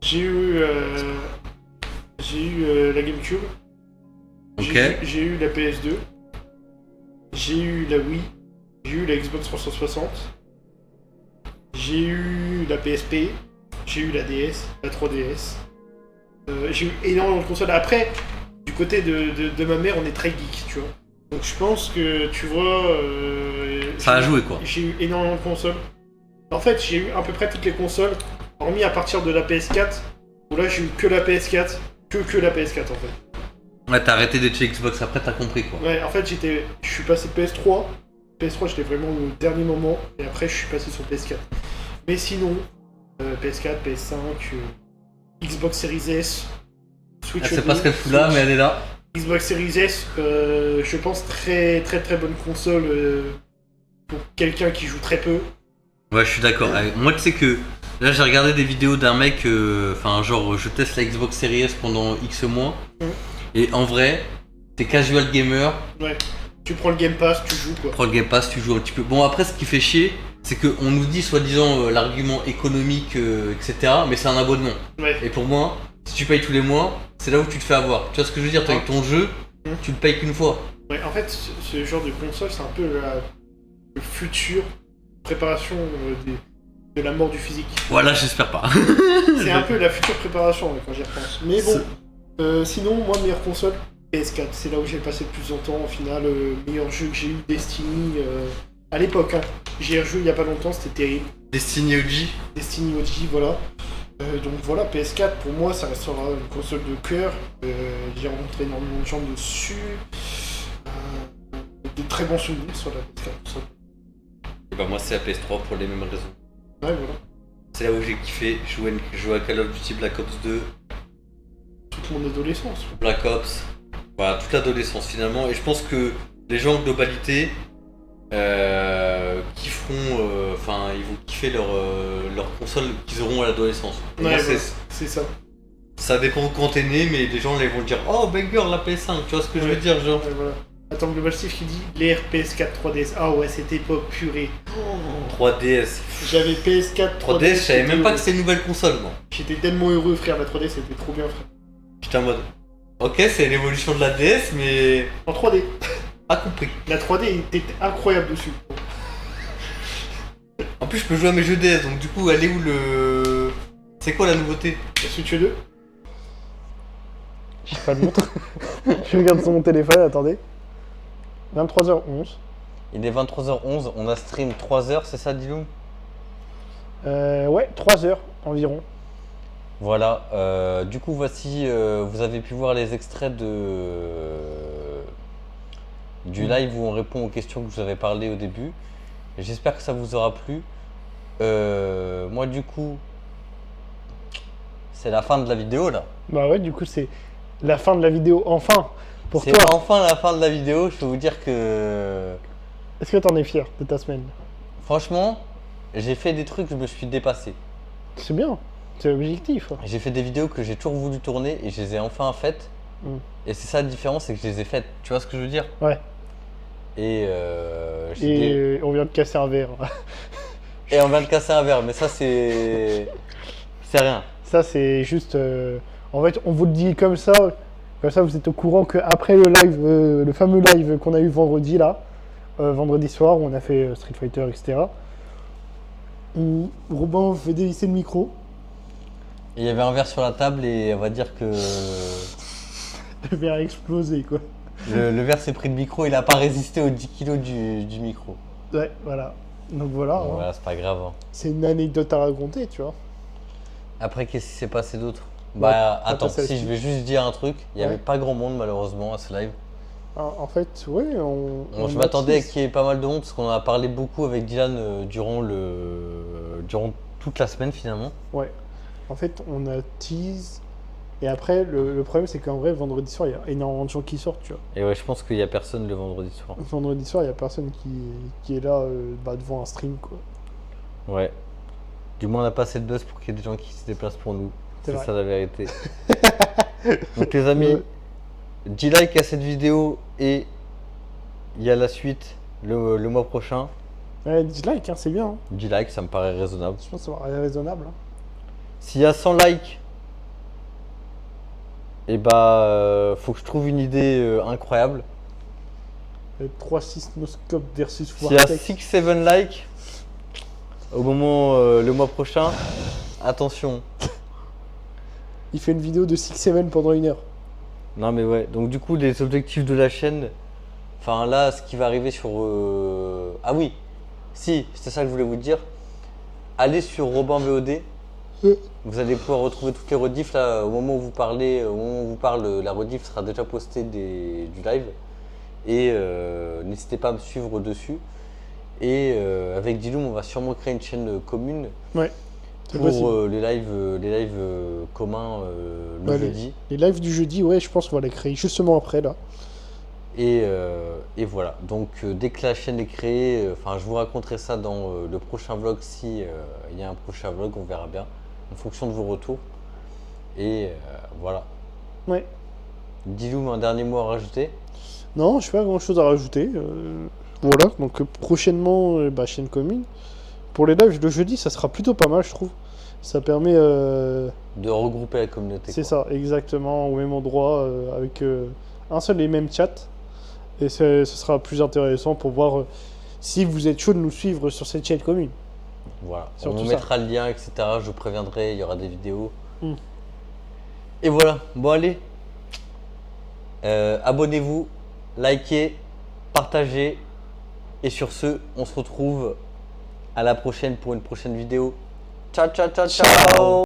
J'ai eu la GameCube.
Ok.
J'ai eu la PS2. J'ai eu la Wii. J'ai eu la Xbox 360. J'ai eu la PSP. J'ai eu la DS, la 3DS. J'ai eu énormément de consoles. Après, du côté de ma mère, on est très geek, tu vois. Donc je pense que, tu vois...
Ça a joué quoi.
J'ai eu énormément de consoles. En fait, j'ai eu à peu près toutes les consoles, hormis à partir de la PS4, où là j'ai eu que la PS4, que la PS4 en fait.
Ouais, t'as arrêté d'être chez Xbox, après t'as compris quoi.
Ouais, en fait je suis passé PS3, j'étais vraiment au dernier moment, et après je suis passé sur PS4. Mais sinon, PS4, PS5, Xbox Series S, Switch.
Elle sait pas ce qu'elle fout là, mais elle est là.
Xbox Series S, je pense très très très bonne console pour quelqu'un qui joue très peu.
Ouais, je suis d'accord. Moi, tu sais que là, j'ai regardé des vidéos d'un mec, enfin, genre, je teste la Xbox Series S pendant X mois. Et en vrai, t'es casual gamer,
Ouais. Tu prends le Game Pass, tu joues quoi.
prends le Game Pass, tu joues un petit peu. Bon après ce qui fait chier, c'est qu'on nous dit soi-disant l'argument économique, etc. Mais c'est un abonnement.
Ouais.
Et pour moi, si tu payes tous les mois, c'est là où tu te fais avoir. Tu vois ce que je veux dire? Toi, avec ton jeu, tu le payes qu'une fois.
Ouais, en fait, ce genre de console, c'est un peu le futur préparation de la mort du physique.
Voilà, j'espère pas.
C'est un peu la future préparation quand j'y repense. Mais bon, sinon, moi, meilleure console, PS4. C'est là où j'ai passé le plus de temps. Au final, meilleur jeu que j'ai eu, Destiny. À l'époque, hein. J'y ai rejoué il y a pas longtemps, c'était terrible.
Destiny OG.
Destiny OG, voilà. Donc voilà, PS4 pour moi ça restera une console de cœur. J'ai rencontré énormément de gens dessus. De très bons souvenirs sur la PS4.
Et bah moi c'est la PS3 pour les mêmes raisons.
Ouais, voilà.
C'est là où j'ai kiffé jouer à Call of Duty Black Ops 2,
Toute mon adolescence.
Black Ops, voilà, toute l'adolescence finalement. Et je pense que les gens en globalité kifferont, enfin ils vont kiffer leur console qu'ils auront à l'adolescence. Pour
Ouais,
moi,
voilà, c'est ça.
ça dépend quand t'es né, mais les gens ils vont dire oh banger la PS5, tu vois ce que je veux dire genre.
Ouais, voilà. Attends, Global Steve qui dit les PS4 3DS. Ah ouais, cette époque purée.
3DS.
J'avais PS4
3DS, je savais même pas que c'était une nouvelle console moi.
J'étais tellement heureux, frère. La 3DS c'était trop bien, frère.
J'étais en mode ok c'est l'évolution de la DS mais
En 3D.
pas compris.
La 3D était incroyable dessus.
En plus je peux jouer à mes jeux DS donc du coup elle est où le... C'est quoi la nouveauté?
La Switch 2. Je sais pas le montre. Je regarde sur mon téléphone, attendez. 23h11.
Il est 23h11, on a stream 3h, c'est ça Diloum?
Ouais, 3h environ.
Voilà, du coup voici, vous avez pu voir les extraits du live où on répond aux questions que je vous avais parlé au début. J'espère que ça vous aura plu. Moi du coup, c'est la fin de la vidéo là.
Bah ouais, du coup c'est la fin de la vidéo, enfin, pour
C'est
toi.
enfin la fin de la vidéo, je peux vous dire que...
Est-ce que t'en es fier de ta semaine?
Franchement, j'ai fait des trucs, je me suis dépassé.
C'est bien, c'est l'objectif.
J'ai fait des vidéos que j'ai toujours voulu tourner et je les ai enfin faites. Et c'est ça la différence, c'est que je les ai faites. Tu vois ce que je veux dire?
Ouais.
Et,
On vient de casser un verre.
et on vient de casser un verre, mais ça c'est... C'est rien.
Ça c'est juste... En fait, on vous le dit comme ça vous êtes au courant qu'après le live, le fameux live qu'on a eu vendredi là, vendredi soir, où on a fait Street Fighter, etc. Où Robin fait dévisser le micro.
Et il y avait un verre sur la table et on va dire que...
Le verre a explosé quoi.
Le verre s'est pris le micro, il a pas résisté aux 10 kilos du micro.
Ouais, voilà. Donc voilà,
Bon,
hein.
voilà, c'est pas grave. Hein.
C'est une anecdote à raconter, tu vois.
Après, qu'est-ce qui s'est passé d'autre?
Ouais,
Bah
on va
attends,
passer à la
si je
suite.
vais juste dire un truc, il y avait
Ouais.
pas grand monde malheureusement à ce live.
En fait, ouais,
Je m'attendais qu'il y ait pas mal de monde parce qu'on en a parlé beaucoup avec Dylan durant toute la semaine finalement.
Ouais. En fait, on a tease. Et après, le problème, c'est qu'en vrai, vendredi soir, il y a énormément de gens qui sortent, tu vois.
Et ouais, je pense qu'il y a personne le vendredi soir.
Vendredi soir, il y a personne qui est là devant un stream, quoi.
Ouais. Du moins, on n'a pas assez de buzz pour qu'il y ait des gens qui se déplacent pour nous.
C'est
C'est
vrai.
ça la vérité. Donc les amis,
Ouais.
dis like à cette vidéo et il y a la suite le mois prochain.
Ouais, dislike, hein, c'est bien. Hein.
Dis like, ça me paraît raisonnable.
Je pense que ça va être raisonnable. Hein.
S'il y a 100 likes, et bah faut que je trouve une idée incroyable.
3-6 noscope versus
S'il y a
Vortex.
6-7 likes, au moment le mois prochain, attention.
Il fait une vidéo de 6-7 pendant 1 heure.
Non mais ouais, donc du coup les objectifs de la chaîne, enfin là ce qui va arriver sur... Ah oui, si, c'était ça que je voulais vous dire. Allez sur Robin VOD, vous allez pouvoir retrouver toutes les rediffs là, au moment où vous parlez, au moment où on vous parle, la rediff sera déjà postée du live. Et n'hésitez pas à me suivre dessus. Et avec Diloum, on va sûrement créer une chaîne commune
Ouais, c'est
pour
possible.
les lives communs le
Ouais,
jeudi.
Les lives du jeudi, ouais, je pense qu'on va les créer justement après, là.
Et voilà, donc dès que la chaîne est créée, je vous raconterai ça dans le prochain vlog si il y a un prochain vlog, on verra bien en fonction de vos retours. Et voilà.
Ouais.
Dis-nous un dernier mot à rajouter.
Non, je n'ai pas grand chose à rajouter. Voilà, donc prochainement, chaîne commune. Pour les lives de jeudi, ça sera plutôt pas mal, je trouve. Ça permet.
De regrouper la communauté.
C'est
quoi.
ça, exactement, au même endroit, avec un seul et même chat. Et ce sera plus intéressant pour voir si vous êtes chaud de nous suivre sur cette chaîne commune.
Voilà. On
Surtout
vous
ça.
mettra le lien, etc. Je vous préviendrai, il y aura des vidéos.
Mm.
Et voilà. Bon, allez. Abonnez-vous, likez, partagez. Et sur ce, on se retrouve à la prochaine pour une prochaine vidéo. Ciao, ciao, ciao, ciao.